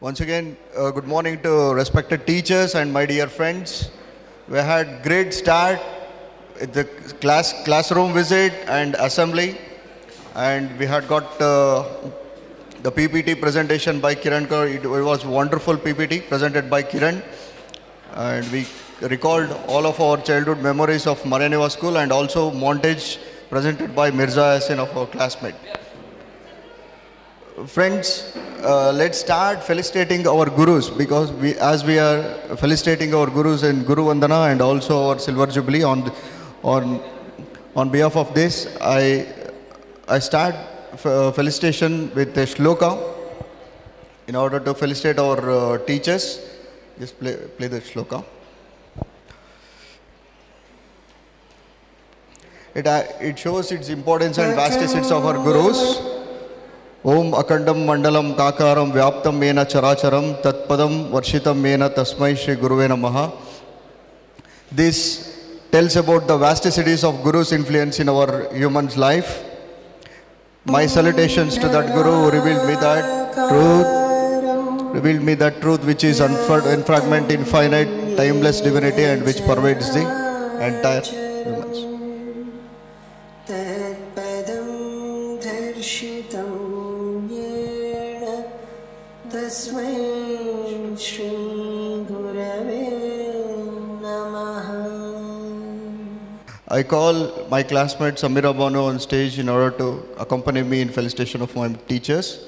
Once again, good morning to respected teachers and my dear friends. We had great start with the classroom visit and assembly, and we had got the PPT presentation by Kiran. It was wonderful PPT presented by Kiran, and we recalled all of our childhood memories of Marianeva School and also montage presented by Mirza Yasin of our classmate. Friends, let's start felicitating our gurus, because as we are felicitating our gurus in Guru Vandana and also our Silver Jubilee on behalf of this, I start felicitation with a shloka in order to felicitate our teachers. Just play the shloka. It shows its importance and vastness of our gurus. Om Akandam Mandalam Kakaram Vyaptam Mena Characharam Tatpadam Varshitam Mena Tasmai Shri Guruve Namaha. This tells about the vasticities of Guru's influence in our human's life. My salutations to that Guru who revealed me that truth which is unfragmented, infinite, timeless divinity and which pervades the entire humans. I call my classmate Samira Bano on stage in order to accompany me in felicitation of my teachers.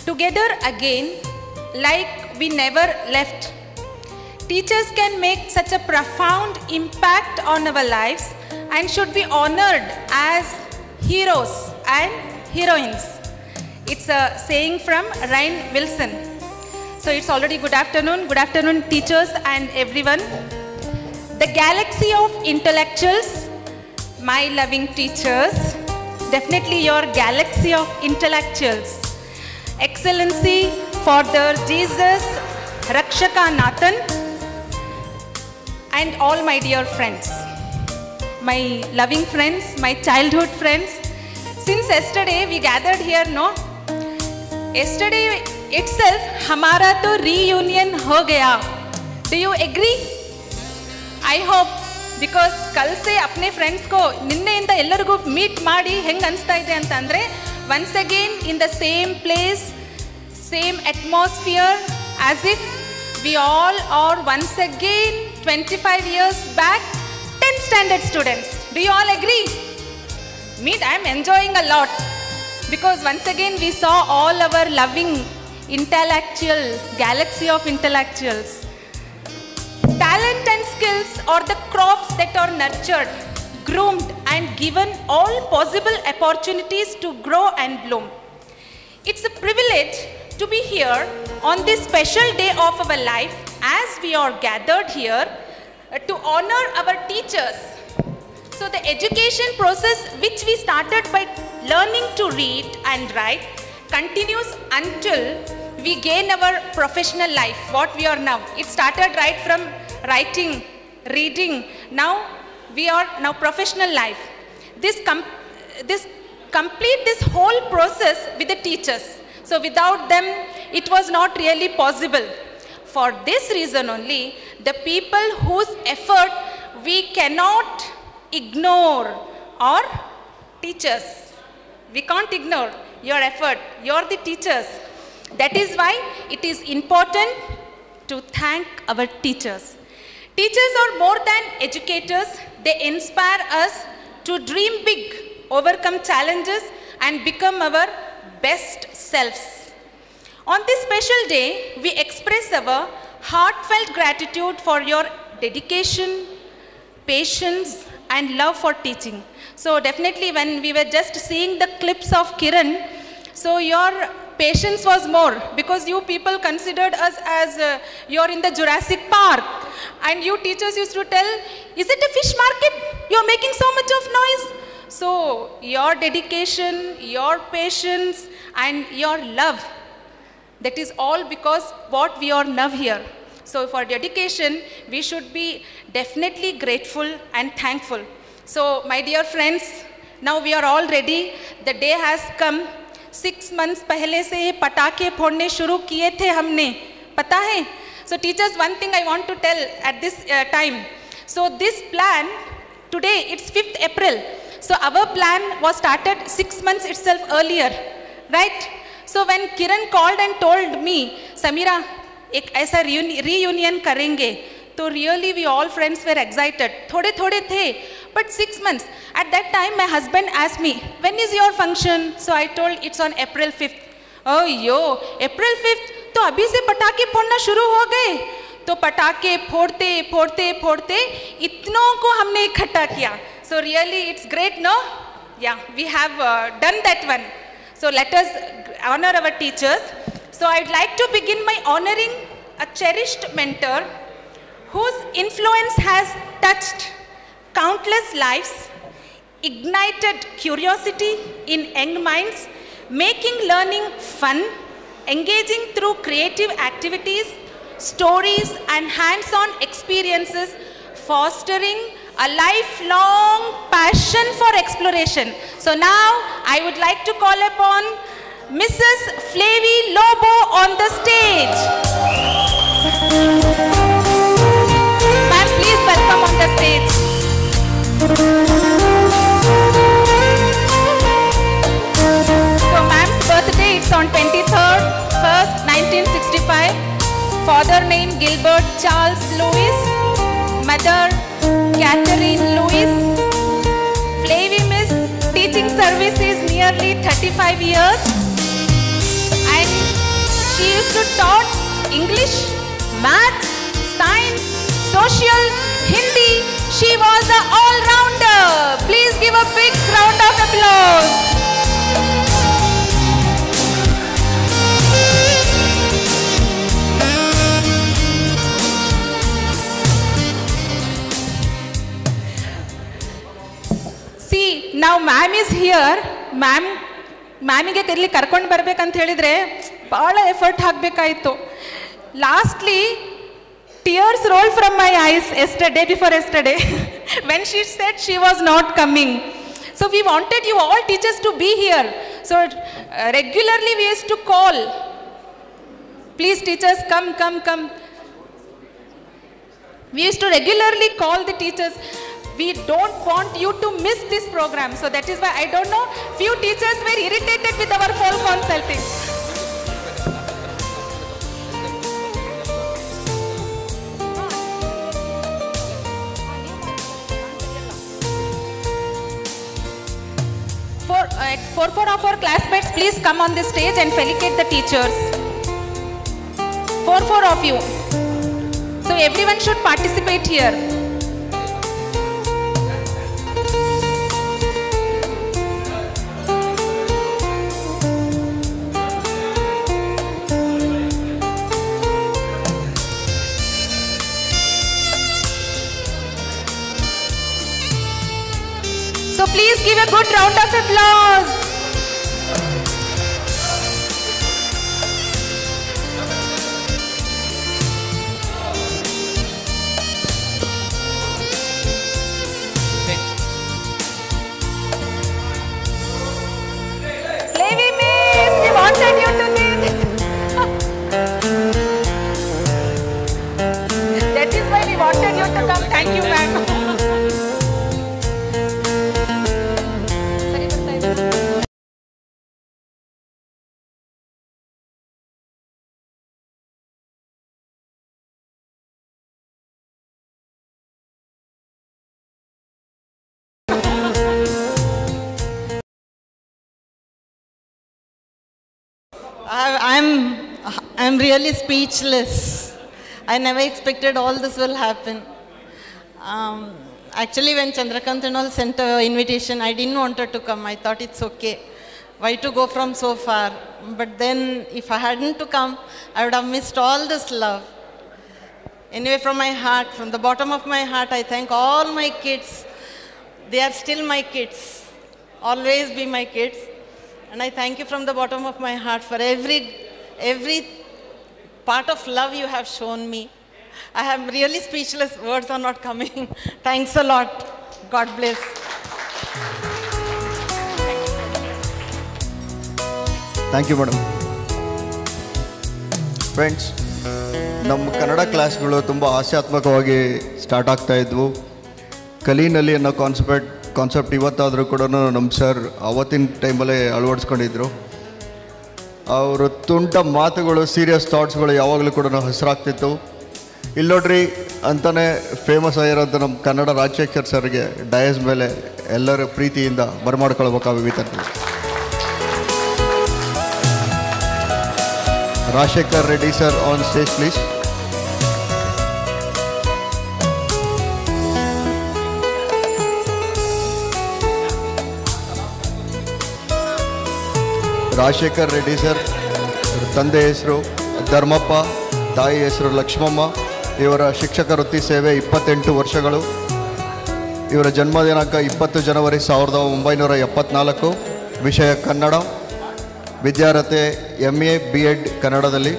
Together again, like we never left. Teachers can make such a profound impact on our lives and should be honored as heroes and heroines. It's a saying from Ryan Wilson. So it's already good afternoon teachers and everyone. The galaxy of intellectuals, my loving teachers, definitely your galaxy of intellectuals. Excellency, Father Jesus, Rakshaka Nathan, and all my dear friends, my loving friends, my childhood friends. Since yesterday we gathered here, no? Yesterday itself, hamara to reunion ho gaya. Do you agree? I hope, because kal se apne friends ko ninne inda ellargu meet maadi heng ansta ide antandre, once again in the same place, same atmosphere, as if we all are once again 25 years back 10th standard students. Do you all agree? I am enjoying a lot, because once again we saw all our loving intellectual galaxy of intellectuals. Talent and skills are the crops that are nurtured, groomed and given all possible opportunities to grow and bloom. It's a privilege to be here on this special day of our life as we are gathered here to honor our teachers. So the education process which we started by learning to read and write continues until we gain our professional life, what we are now. It started right from writing, reading. Now we are now professional life. This complete this whole process with the teachers. So without them, it was not really possible. For this reason only, the people whose effort we cannot ignore are teachers. We can't ignore your effort. You're the teachers. That is why it is important to thank our teachers. Teachers are more than educators. They inspire us to dream big, overcome challenges, and become our best selves. On this special day, we express our heartfelt gratitude for your dedication, patience, and love for teaching. So definitely when we were just seeing the clips of Kiran, so your patience was more, because you people considered us as you're in the Jurassic Park. And you teachers used to tell, is it a fish market? You're making so much of noise. So your dedication, your patience and your love, that is all because what we are now here. So for dedication, we should be definitely grateful and thankful. So my dear friends, now we are all ready. The day has come. 6 months पहले से ये पटाखे फोड़ने शुरू किए थे हमने, पता है? So teachers, one thing I want to tell at this time. So this plan, today it's 5th April. So our plan was started 6 months itself earlier, right? So when Kiran called and told me, Samira, एक ऐसा reunion करेंगे, तो really we all friends were excited. थोड़े थे, but 6 months. At that time, my husband asked me, when is your function? So I told it's on April 5th. Oh yo, April 5th, तो अभी से पटाखे फोड़ना शुरू हो गए. तो पटाखे फोड़ते इतनों को हमने इकट्ठा किया. So really it's great, no? Yeah, we have done that one. So let us honor our teachers. So I'd like to begin by honoring a cherished mentor whose influence has touched countless lives, ignited curiosity in young minds, making learning fun, engaging through creative activities, stories and hands-on experiences, fostering a lifelong passion for exploration. So now I would like to call upon Mrs. Flavie Lobo on the stage. Ma'am, please welcome on the stage. So ma'am's birthday, it's on 23rd, 1st, 1965. Father name Gilbert Charles Lewis. Mother Catherine Lewis. Flavie Miss teaching service is nearly 35 years. And she used to taught English, math, science, social, Hindi. She was an all-rounder. Please give a big round of applause. See, now ma'am is here. ಮ್ಯಾಮಿಗೆ ಇಲ್ಲಿ ಕರ್ಕೊಂಡು ಬರ್ಬೇಕಂತ ಹೇಳಿದ್ರೆ ಭಾಳ effort ಹಾಕಬೇಕಾಯಿತು. Lastly tears rolled from my eyes before yesterday when she said she was not coming. So we wanted you all teachers to be here. So regularly we used to call, please teachers come. We used to regularly call the teachers. We don't want you to miss this program. So that is why, I don't know, few teachers were irritated with our phone consulting. Four of our classmates, please come on the stage and felicitate the teachers. Four of you. So everyone should participate here. So please give a good round of applause. Flavie Miss, we wanted you to be. That is why we wanted you to come. Thank you, ma'am. I'm really speechless. I never expected all this will happen. Actually, when Chandrakant and all sent an invitation, I didn't want her to come. I thought it's okay. Why to go from so far? But then, if I hadn't to come, I would have missed all this love. Anyway, from my heart, from the bottom of my heart, I thank all my kids. They are still my kids. Always be my kids. And I thank you from the bottom of my heart for every part of love you have shown me. I am really speechless. Words are not coming. Thanks a lot. God bless. Thank you madam. Friends, ನಮ್ಮ ಕನ್ನಡ ಕ್ಲಾಸ್ಗಳು ತುಂಬ ಹಾಸ್ಯಾತ್ಮಕವಾಗಿ start ಆಗ್ತಾ ಇದ್ವು. ಕಲೀನಲ್ಲಿ ಅನ್ನೋ concept ಇವತ್ತಾದರೂ ಕೂಡ ನಮ್ಮ sir ಅವತ್ತಿನ ಟೈಮಲ್ಲೇ ಅಳವಡಿಸ್ಕೊಂಡಿದ್ರು. ಅವರು ತುಂಟ ಮಾತುಗಳು, ಸೀರಿಯಸ್ ಥಾಟ್ಸ್ಗಳು ಯಾವಾಗಲೂ ಕೂಡ ಹೆಸರಾಗ್ತಿತ್ತು. ಇಲ್ಲಿ ನೋಡ್ರಿ ಅಂತಲೇ ಫೇಮಸ್ ಆಗಿರೋಂಥ ನಮ್ಮ ಕನ್ನಡ ರಾಜಶೇಖರ್ ಸರ್ಗೆ ಡಯಸ್ ಮೇಲೆ ಎಲ್ಲರ ಪ್ರೀತಿಯಿಂದ ಬರಮಾಡ್ಕೊಳ್ಬೇಕಾಗುತ್ತೆ. Rajasekhar Reddy sir on stage please. Rajasekhar Reddy sir ತಂದೆ ಹೆಸರು ಧರ್ಮಪ್ಪ, ತಾಯಿ ಹೆಸರು ಲಕ್ಷ್ಮಮ್ಮ. ಇವರ ಶಿಕ್ಷಕ ವೃತ್ತಿ ಸೇವೆ 28 ವರ್ಷಗಳು. ಇವರ ಜನ್ಮ ದಿನಾಂಕ 20 ಜನವರಿ 1974. ವಿಷಯ ಕನ್ನಡ. ವಿದ್ಯಾರ್ಹತೆ MA B.Ed ಕನ್ನಡದಲ್ಲಿ.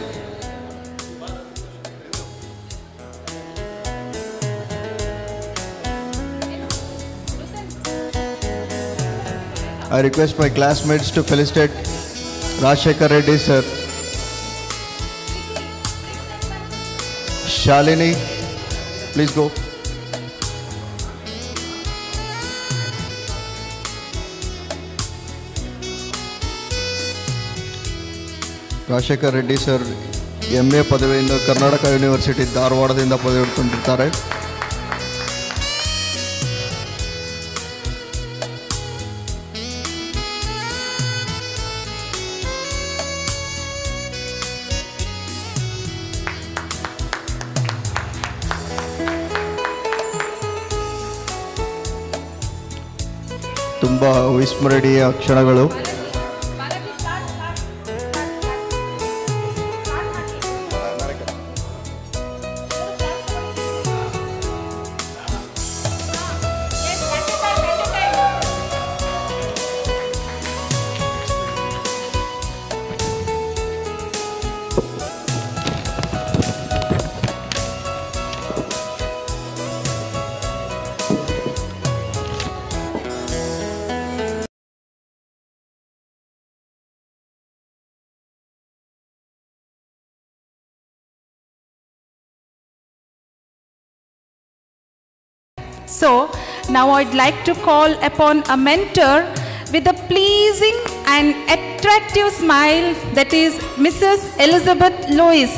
I request my classmates to felicitate Rajshekar Reddy sir. Shalini, please go. Rajshekar Reddy sir MA ಪದವಿಯಿಂದ ಕರ್ನಾಟಕ ಯೂನಿವರ್ಸಿಟಿ ಧಾರವಾಡದಿಂದ ಪದವಿ ಪಡೆದಿದ್ದಾರೆ. ತುಂಬ ವಿಸ್ಮರಣೀಯ ಕ್ಷಣಗಳು. So, now I'd like to call upon a mentor with a pleasing and attractive smile, that is Mrs. Elizabeth Lewis.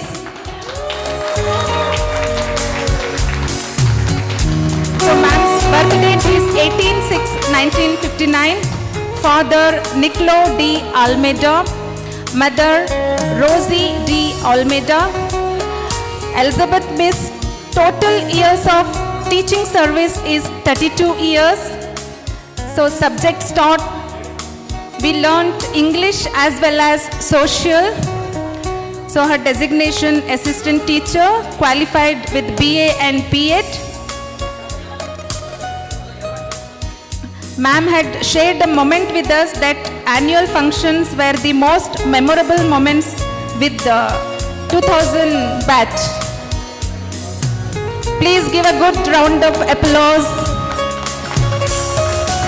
So, ma'am's birth date is 18/6/1959. Father Nicolo D. Almeida. Mother Rosie D. Almeida. Elizabeth Miss total years of teaching service is 32 years. So subjects taught, we learnt English as well as social. So her designation assistant teacher, qualified with BA and B.Ed. Ma'am had shared a moment with us that annual functions were the most memorable moments with the 2000 batch. Please give a good round of applause.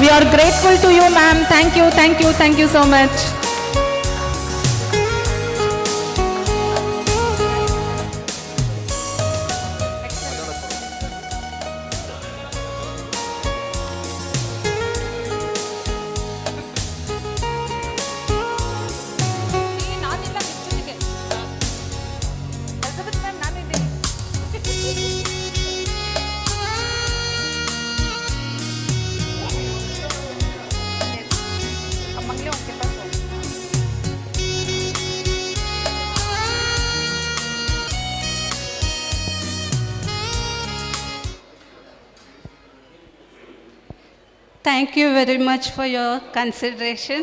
We are grateful to you, ma'am. Thank you, thank you, thank you so much. Thank you very much for your consideration.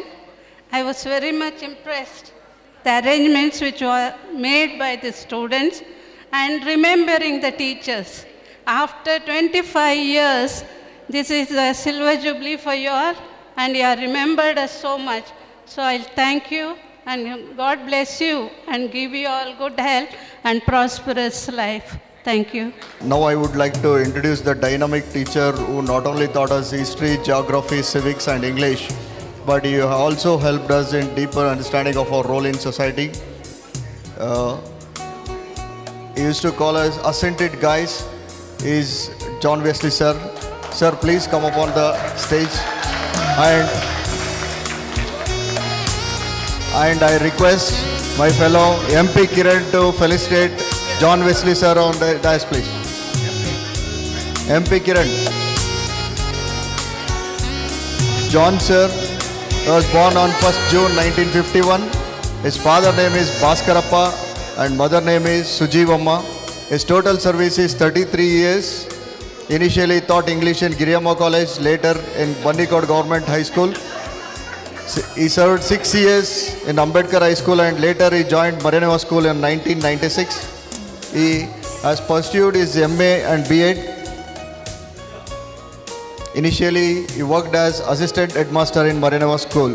I was very much impressed. The arrangements which were made by the students and remembering the teachers. After 25 years, this is a silver jubilee for you all, and you are remembered us so much. So I'll thank you, and God bless you and give you all good health and prosperous life. Thank you. Now I would like to introduce the dynamic teacher who not only taught us history, geography, civics and English, but you also helped us in deeper understanding of our role in society. He used to call us ascended guys. Is John Wesley sir. Sir, please come up on the stage. And I request my fellow MP Kiran to felicitate John Wesley sir on the dais, please. MP Kiran. John sir was born on 1st June 1951. His father name is Bhaskarappa and mother name is Sujivamma. His total service is 33 years. Initially taught English in Giriyamma College, later in Bandikot Government High School. He served 6 years in Ambedkar High School and later he joined Maraneva School in 1996. He has pursued his MA and B.Ed. Initially, he worked as assistant headmaster in Maraneva School.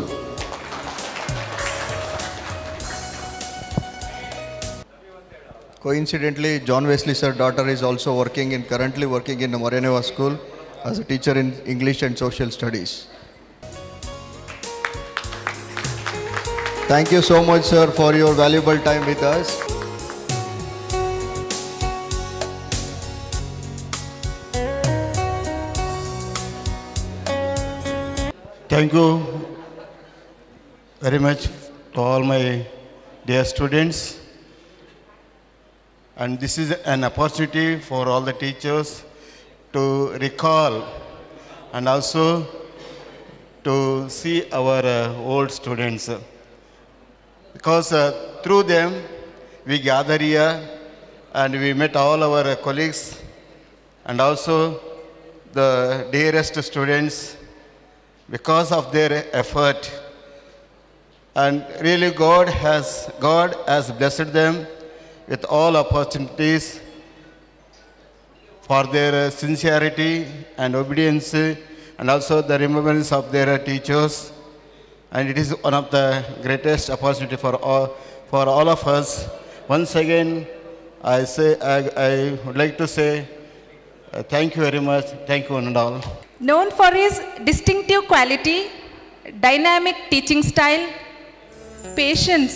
Coincidentally, John Wesley sir's daughter is also currently working in the Maraneva School as a teacher in English and Social Studies. Thank you so much, sir, for your valuable time with us. Thank you very much to all my dear students. And this is an opportunity for all the teachers to recall and also to see our old students. Because through them, we gather here and we met all our colleagues and also the dearest students because of their effort. And really God has blessed them with all opportunities for their sincerity and obedience and also the remembrance of their teachers. And it is one of the greatest opportunity for all of us. Once again, I would like to say thank you very much. Thank you one and all. Known for his distinctive quality, dynamic teaching style, patience,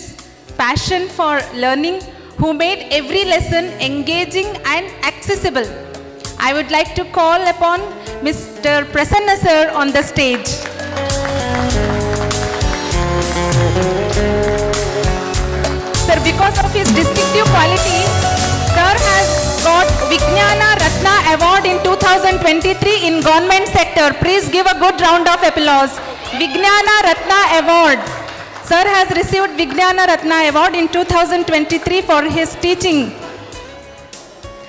passion for learning, who made every lesson engaging and accessible, I would like to call upon Mr. Prasanna sir on the stage. Sir, because of his distinctive quality, sir has got Vijnana Ratna Award in 2023 in government sector. Please give a good round of applause. Vijnana Ratna Award. Sir has received Vijnana Ratna Award in 2023 for his teaching.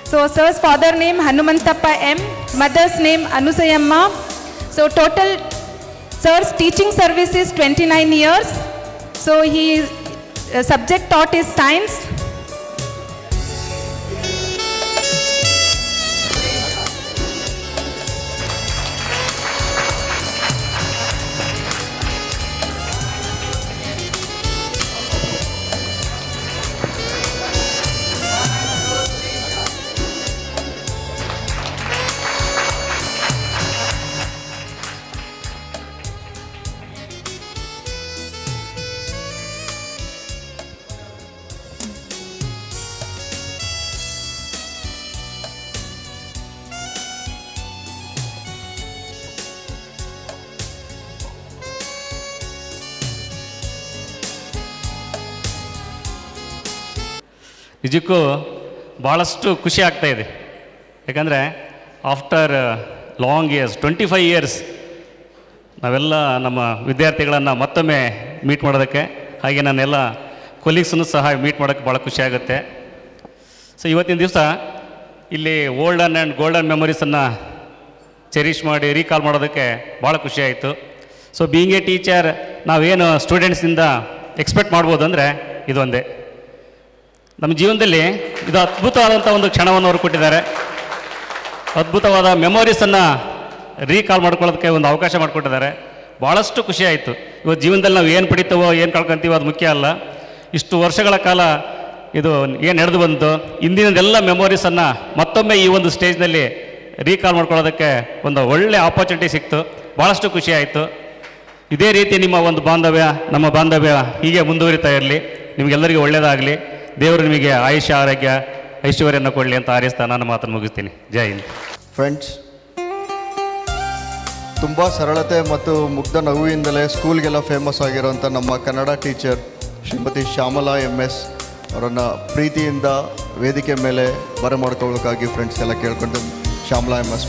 So, sir's father name Hanumantappa M, mother's name Anusayamma. So, total sir's teaching service is 29 years. So, his subject taught is science. ನಿಜಕ್ಕೂ ಭಾಳಷ್ಟು ಖುಷಿ ಆಗ್ತಾಯಿದೆ. ಯಾಕಂದರೆ after long years 25 years ನಾವೆಲ್ಲ ನಮ್ಮ ವಿದ್ಯಾರ್ಥಿಗಳನ್ನು ಮತ್ತೊಮ್ಮೆ meet ಮಾಡೋದಕ್ಕೆ, ಹಾಗೆ ನನ್ನೆಲ್ಲ ಕೊಲೀಗ್ಸನ್ನು ಸಹ ಮೀಟ್ ಮಾಡೋಕ್ಕೆ ಭಾಳ ಖುಷಿ ಆಗುತ್ತೆ. ಸೊ ಇವತ್ತಿನ ದಿವಸ ಇಲ್ಲಿ ಓಲ್ಡನ್ ಆ್ಯಂಡ್ ಗೋಲ್ಡನ್ ಮೆಮೊರೀಸನ್ನು ಚೆರಿಷ್ ಮಾಡಿ ರೀಕಾಲ್ ಮಾಡೋದಕ್ಕೆ ಭಾಳ ಖುಷಿ ಆಯಿತು. ಸೊ ಬೀಯಿಂಗ್ ಎ ಟೀಚರ್ ನಾವೇನು ಸ್ಟೂಡೆಂಟ್ಸಿಂದ ಎಕ್ಸ್ಪೆಕ್ಟ್ ಮಾಡ್ಬೋದು ಅಂದರೆ ಇದೊಂದೇ. ನಮ್ಮ ಜೀವನದಲ್ಲಿ ಇದು ಅದ್ಭುತವಾದಂಥ ಒಂದು ಕ್ಷಣವನ್ನು ಅವರು ಕೊಟ್ಟಿದ್ದಾರೆ. ಅದ್ಭುತವಾದ ಮೆಮೊರೀಸನ್ನು ರೀಕಾಲ್ ಮಾಡ್ಕೊಳ್ಳೋದಕ್ಕೆ ಒಂದು ಅವಕಾಶ ಮಾಡಿಕೊಟ್ಟಿದ್ದಾರೆ. ಭಾಳಷ್ಟು ಖುಷಿ ಆಯಿತು. ಇವತ್ತು ಜೀವನದಲ್ಲಿ ನಾವು ಏನು ಪಡಿತೀವೋ ಏನು ಕಳ್ಕೊತೀವೋ ಅದು ಮುಖ್ಯ ಅಲ್ಲ. ಇಷ್ಟು ವರ್ಷಗಳ ಕಾಲ ಇದು ಏನು ನಡೆದು ಬಂತು, ಇಂದಿನದೆಲ್ಲ ಮೆಮೊರೀಸನ್ನು ಮತ್ತೊಮ್ಮೆ ಈ ಒಂದು ಸ್ಟೇಜ್ನಲ್ಲಿ ರೀಕಾಲ್ ಮಾಡ್ಕೊಳ್ಳೋದಕ್ಕೆ ಒಂದು ಒಳ್ಳೆಯ ಆಪರ್ಚುನಿಟಿ ಸಿಕ್ತು. ಭಾಳಷ್ಟು ಖುಷಿ ಆಯಿತು. ಇದೇ ರೀತಿ ನಿಮ್ಮ ಒಂದು ಬಾಂಧವ್ಯ, ನಮ್ಮ ಬಾಂಧವ್ಯ ಹೀಗೆ ಮುಂದುವರಿತಾ ಇರಲಿ. ನಿಮಗೆಲ್ಲರಿಗೂ ಒಳ್ಳೆಯದಾಗಲಿ. ದೇವರು ನಿಮಗೆ ಆಯುಷ್ಯ, ಆರೋಗ್ಯ, ಐಶ್ವರ್ಯನ ಕೊಡಲಿ ಅಂತ ಹಾರೈಸ್ತಾ ನಾನು ಮಾತನ್ನು ಮುಗಿಸ್ತೀನಿ. ಜೈ ಹಿಂದ್. ಫ್ರೆಂಡ್ಸ್, ತುಂಬ ಸರಳತೆ ಮತ್ತು ಮುಗ್ಧ ನಗುವಿಂದಲೇ ಸ್ಕೂಲ್ಗೆಲ್ಲ ಫೇಮಸ್ ಆಗಿರೋಂಥ ನಮ್ಮ ಕನ್ನಡ ಟೀಚರ್ ಶ್ರೀಮತಿ ಶ್ಯಾಮಲಾ MS ಅವರನ್ನು ಪ್ರೀತಿಯಿಂದ ವೇದಿಕೆ ಮೇಲೆ ಬರಮಾಡ್ಕೊಳ್ಳೋಕ್ಕಾಗಿ ಫ್ರೆಂಡ್ಸ್ ಎಲ್ಲ ಕೇಳ್ಕೊಂಡು ಶ್ಯಾಮಲಾ MS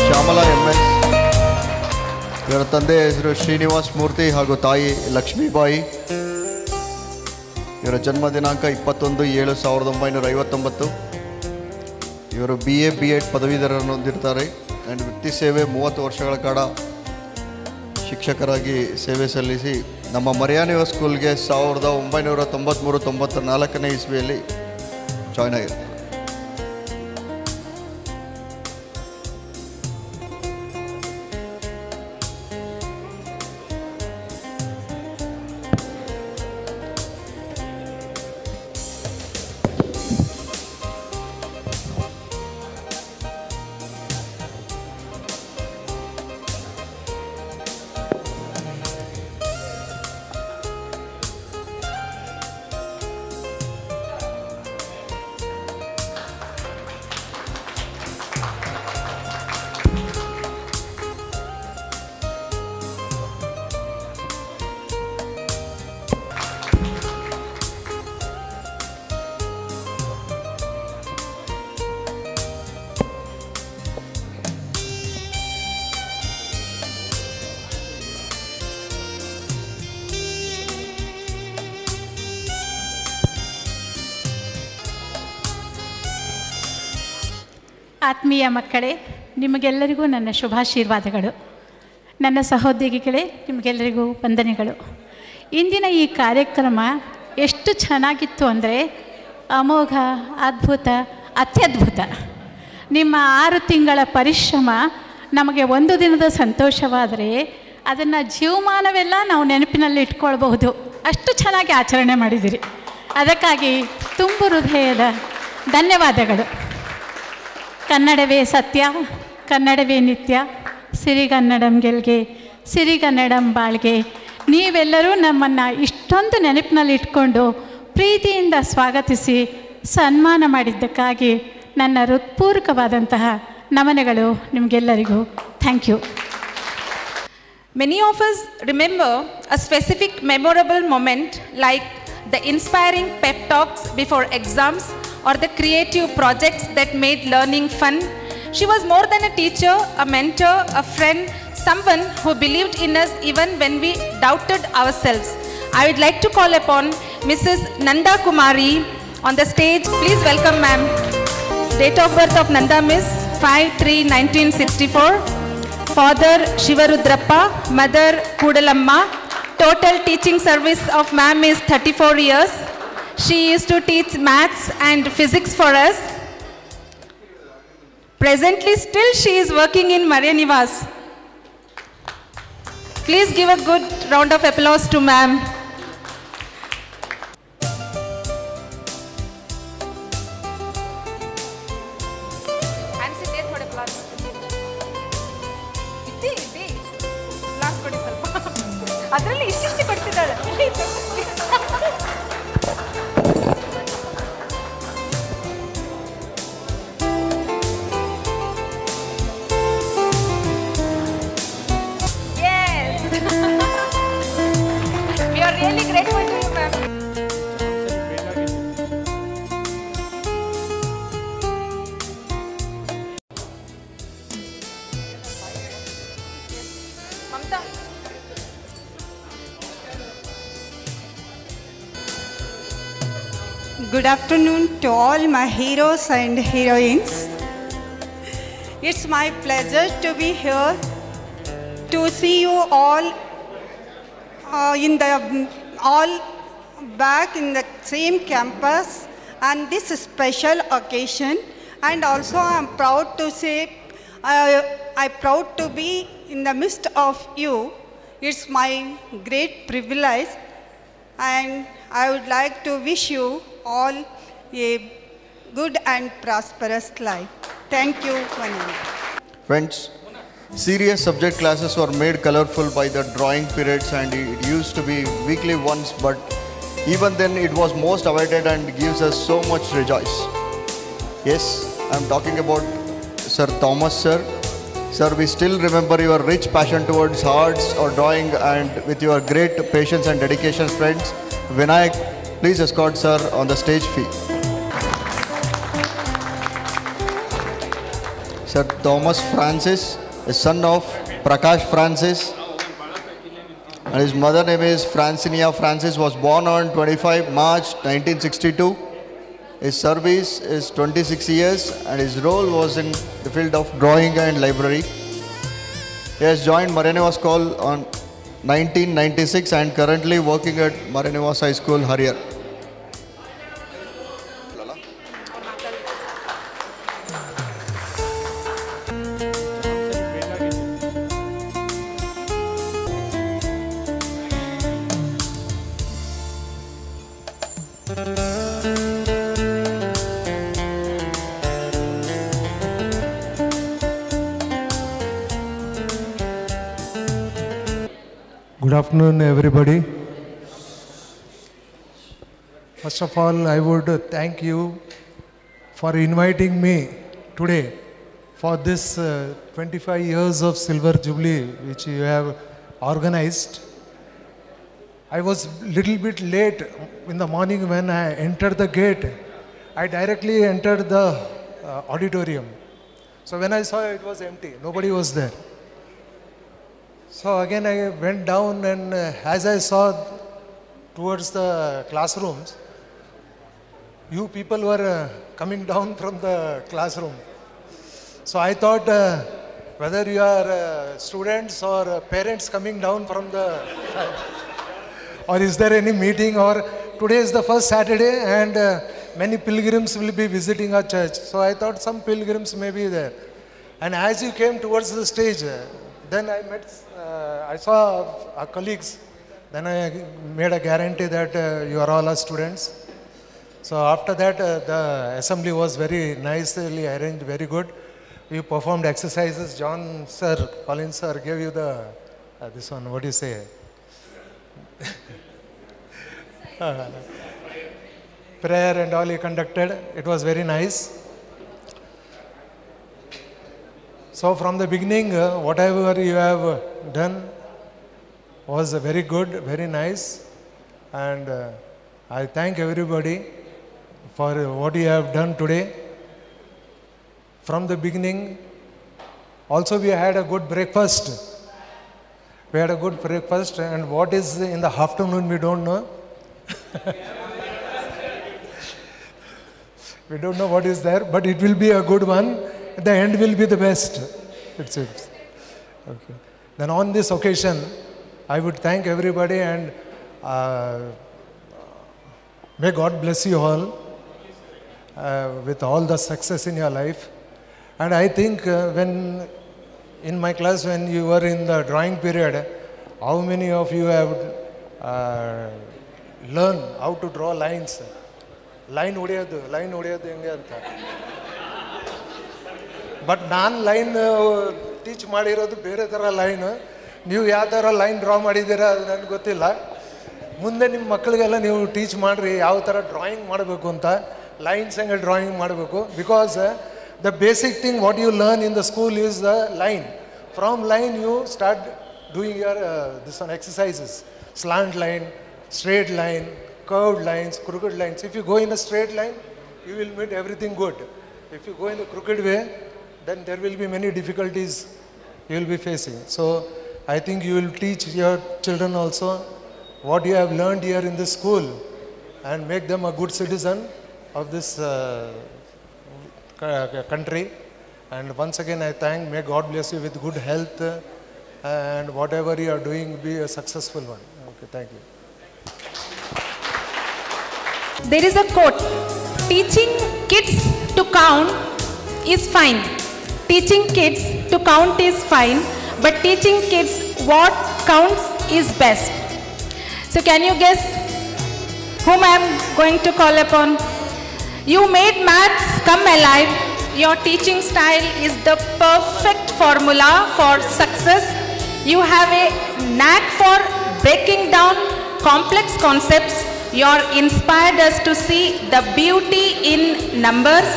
ಶ್ಯಾಮಲಾ MS ಇವರ ತಂದೆ ಹೆಸರು ಶ್ರೀನಿವಾಸ್ ಮೂರ್ತಿ ಹಾಗೂ ತಾಯಿ ಲಕ್ಷ್ಮೀಬಾಯಿ. ಇವರ ಜನ್ಮ ದಿನಾಂಕ 21/7/1959. ಇವರು BA B.Ed ಪದವೀಧರರನ್ನು ಹೊಂದಿರ್ತಾರೆ. ಆ್ಯಂಡ್ ವೃತ್ತಿ ಸೇವೆ 30 ವರ್ಷಗಳ ಕಾಲ ಶಿಕ್ಷಕರಾಗಿ ಸೇವೆ ಸಲ್ಲಿಸಿ ನಮ್ಮ ಮರಿಯಾನಿವ ಸ್ಕೂಲ್ಗೆ 1993-94ನೇ ಇಸ್ವಿಯಲ್ಲಿ ಜಾಯ್ನ್ ಆಗಿರ್ತಾರೆ. ಆತ್ಮೀಯ ಮಕ್ಕಳೇ, ನಿಮಗೆಲ್ಲರಿಗೂ ನನ್ನ ಶುಭಾಶೀರ್ವಾದಗಳು. ನನ್ನ ಸಹೋದ್ಯೋಗಿಗಳೇ, ನಿಮಗೆಲ್ಲರಿಗೂ ವಂದನೆಗಳು. ಇಂದಿನ ಈ ಕಾರ್ಯಕ್ರಮ ಎಷ್ಟು ಚೆನ್ನಾಗಿತ್ತು ಅಂದರೆ ಅಮೋಘ, ಅದ್ಭುತ, ಅತ್ಯದ್ಭುತ. ನಿಮ್ಮ 6 ತಿಂಗಳ ಪರಿಶ್ರಮ ನಮಗೆ ಒಂದು ದಿನದ ಸಂತೋಷವಾದರೆ ಅದನ್ನು ಜೀವಮಾನವೆಲ್ಲ ನಾವು ನೆನಪಿನಲ್ಲಿ ಇಟ್ಕೊಳ್ಬಹುದು. ಅಷ್ಟು ಚೆನ್ನಾಗಿ ಆಚರಣೆ ಮಾಡಿದಿರಿ. ಅದಕ್ಕಾಗಿ ತುಂಬು ಹೃದಯದ ಧನ್ಯವಾದಗಳು. ಕನ್ನಡವೇ ಸತ್ಯ, ಕನ್ನಡವೇ ನಿತ್ಯ, ಸಿರಿಗನ್ನಡಂ ಗೆಲ್ಗೆ, ಸಿರಿಗನ್ನಡಂ ಬಾಳ್ಗೆ. ನೀವೆಲ್ಲರೂ ನಮ್ಮನ್ನು ಇಷ್ಟೊಂದು ನೆನಪಿನಲ್ಲಿ ಇಟ್ಕೊಂಡು ಪ್ರೀತಿಯಿಂದ ಸ್ವಾಗತಿಸಿ ಸನ್ಮಾನ ಮಾಡಿದ್ದಕ್ಕಾಗಿ ನನ್ನ ಹೃತ್ಪೂರ್ವಕವಾದಂತಹ ನಮನಗಳು ನಿಮಗೆಲ್ಲರಿಗೂ. Thank you. Many of us remember a specific memorable moment like the inspiring pep talks before exams or the creative projects that made learning fun. She was more than a teacher, a mentor, a friend, someone who believed in us even when we doubted ourselves. I would like to call upon Mrs. Nanda Kumari on the stage. Please welcome ma'am. Date of birth of Nanda Miss 5/3/1964. Father Shivarudrappa, mother Kudalamma. Total teaching service of ma'am is 34 years. She used to teach maths and physics for us. Presently still she is working in Marianivas. Please give a good round of applause to ma'am. ಅದರಲ್ಲಿ ಇಷ್ಟಿಷ್ಟು ಕೊಡ್ತಿದ್ದಾಳೆ. Yes. We are really grateful to you, ma'am. Mamta. Good afternoon to all my heroes and heroines. It's my pleasure to be here to see you all all back in the same campus on this special occasion. And also I'm proud to say, I'm proud to be in the midst of you. It's my great privilege, and I would like to wish you all a good and prosperous life. Thank you, Vanina. Friends, Serious subject classes were made colorful by the drawing periods, and it used to be weekly once, but even then it was most awaited and gives us so much rejoice. Yes, I'm talking about Sir Thomas sir. Sir, we still remember your rich passion towards arts or drawing, and with your great patience and dedication, friends. Vinayak, please escort sir on the stage fee. Sir Thomas Francis, a son of Prakash Francis, and his mother name is Francinia Francis, was born on 25 March 1962. His service is 26 years and his role was in the field of drawing and library. He has joined Marinivas School on 1996 and currently working at Marinivas High School, Harrier. Good afternoon, everybody. First of all, I would thank you for inviting me today for this 25 years of Silver Jubilee which you have organized. I was a little bit late in the morning when I entered the gate. I directly entered the auditorium. So when I saw it was empty, nobody was there. So again I went down, and as I saw towards the classrooms, you people were coming down from the classroom. So I thought whether you are students or parents coming down from the or is there any meeting, or today is the first Saturday and many pilgrims will be visiting our church. So I thought some pilgrims may be there. And as you came towards the stage, then I saw our colleagues. Then I made a guarantee that you are all our students. So after that, the assembly was very nicely arranged, very good. We performed exercises. John sir, Colin sir gave you the, this one, what do you say? Prayer and all he conducted. It was very nice. So from the beginning, whatever you have done was very good, very nice. And I thank everybody for what you have done today. From the beginning, also we had a good breakfast. We had a good breakfast, and what is in the afternoon we don't know. We don't know what is there, but it will be a good one. The end will be the best, it seems. Okay. Then on this occasion, I would thank everybody, and may God bless you all with all the success in your life. And I think when in my class, when you were in the drawing period, how many of you have learned how to draw lines? Line ಹೊಡೆಯೋದು ಹೆಂಗೆ ಅಂತ. But ನಾನು line teach ಮಾಡಿರೋದು ಬೇರೆ ಥರ line. ನೀವು ಯಾವ ಥರ ಲೈನ್ ಡ್ರಾ ಮಾಡಿದ್ದೀರಾ ಅದು ನನಗೆ ಗೊತ್ತಿಲ್ಲ. ಮುಂದೆ ನಿಮ್ಮ ಮಕ್ಕಳಿಗೆಲ್ಲ ನೀವು ಟೀಚ್ ಮಾಡಿರಿ ಯಾವ ಥರ ಡ್ರಾಯಿಂಗ್ ಮಾಡಬೇಕು ಅಂತ, ಲೈನ್ಸ್ ಹೆಂಗೆ ಡ್ರಾಯಿಂಗ್ ಮಾಡಬೇಕು. Because the basic thing what you learn in the school is the line. From line you start doing your this one exercises. Slant line, straight line, curved lines, crooked lines. If you go in a straight line, you will meet everything good. If you go in a crooked way, then there will be many difficulties you will be facing. So I think you will teach your children also what you have learned here in this school and make them a good citizen of this country. And once again I thank, may God bless you with good health and whatever you are doing be a successful one. Okay, thank you. There is a quote, teaching kids to count is fine. Teaching kids to count is fine, but teaching kids what counts is best. So can you guess whom I am going to call upon? You made maths come alive your teaching style is the perfect formula for success. You have a knack for breaking down complex concepts. You're inspired us to see the beauty in numbers.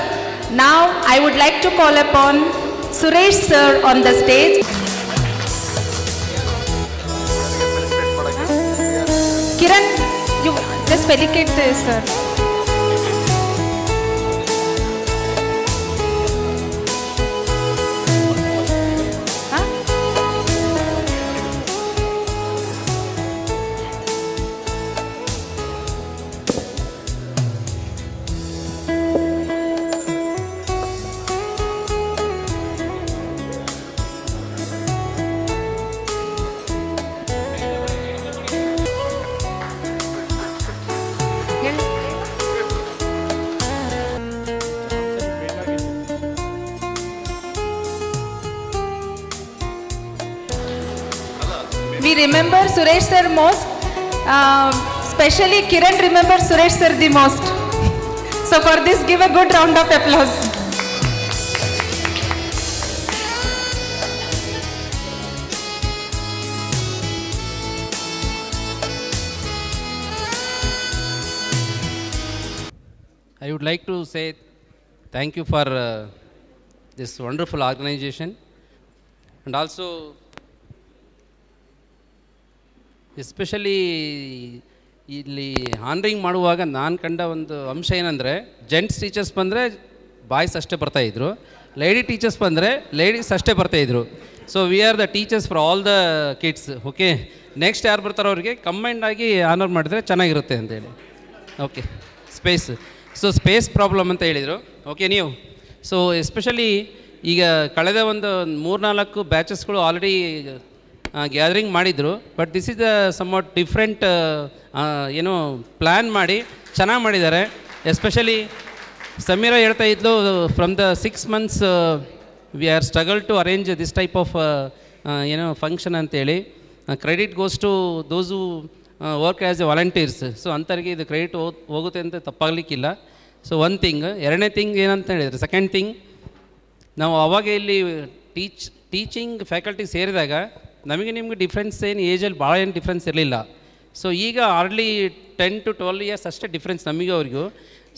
Now I would like to call upon Suresh sir on the stage. Kiran, you just felicitate this sir. We remember Suresh sir most, especially Kiran remembers Suresh sir the most. So for this, give a good round of applause. I would like to say thank you for this wonderful organization, and also especially ಇಲ್ಲಿ ಆನ್ರಿಂಗ್ ಮಾಡುವಾಗ ನಾನು ಕಂಡ ಒಂದು ಅಂಶ ಏನಂದರೆ, gents teachers ಬಂದರೆ boys ಅಷ್ಟೇ ಬರ್ತಾಯಿದ್ರು, ಲೇಡಿ ಟೀಚರ್ಸ್ ಬಂದರೆ ಲೇಡೀಸ್ ಅಷ್ಟೇ ಬರ್ತಾಯಿದ್ರು. So we are the teachers for all the kids. Okay, next ಯಾರು ಬರ್ತಾರೋ ಅವರಿಗೆ ಕಂಬೈಂಡ್ ಆಗಿ ಆನರ್ ಮಾಡಿದ್ರೆ ಚೆನ್ನಾಗಿರುತ್ತೆ ಅಂತೇಳಿ. Okay, space. So space problem ಅಂತ ಹೇಳಿದರು. ಓಕೆ, ನೀವು ಸೊ ಎಸ್ಪೆಷಲಿ ಈಗ ಕಳೆದ ಒಂದು 3-4 ಬ್ಯಾಚಸ್ಗಳು ಆಲ್ರೆಡಿ ಗ್ಯಾದರಿಂಗ್ ಮಾಡಿದರು. But this is the somewhat different ಏನೋ ಪ್ಲ್ಯಾನ್ ಮಾಡಿ ಚೆನ್ನಾಗಿ ಮಾಡಿದ್ದಾರೆ. ಎಸ್ಪೆಷಲಿ ಸಮೀರಾ ಹೇಳ್ತಾ ಇದ್ಲು, from the 6 months we are struggle to arrange this type of ಏನೋ ಫಂಕ್ಷನ್ ಅಂತೇಳಿ. Credit goes to those who work as a volunteers. So ಅಂಥವ್ರಿಗೆ ಇದು ಕ್ರೆಡಿಟ್ ಹೋಗುತ್ತೆ ಅಂತ ತಪ್ಪಾಗಲಿಕ್ಕಿಲ್ಲ. So one thing. ಎರಡನೇ ಥಿಂಗ್ ಏನಂತ ಹೇಳಿದರೆ, ಸೆಕೆಂಡ್ ಥಿಂಗ್, ನಾವು ಅವಾಗ ಇಲ್ಲಿ ಟೀಚಿಂಗ್ ಫ್ಯಾಕಲ್ಟಿ ಸೇರಿದಾಗ ನಮಗೆ ನಿಮಗೆ ಡಿಫ್ರೆನ್ಸ್ ಏನು ಏಜಲ್ಲಿ ಭಾಳ ಏನು ಡಿಫ್ರೆನ್ಸ್ ಇರಲಿಲ್ಲ. ಸೊ ಈಗ ಹಾರ್ಡ್ಲಿ 10 to 12 years ಅಷ್ಟೇ ಡಿಫ್ರೆನ್ಸ್ ನಮಗೆ ಅವ್ರಿಗೂ.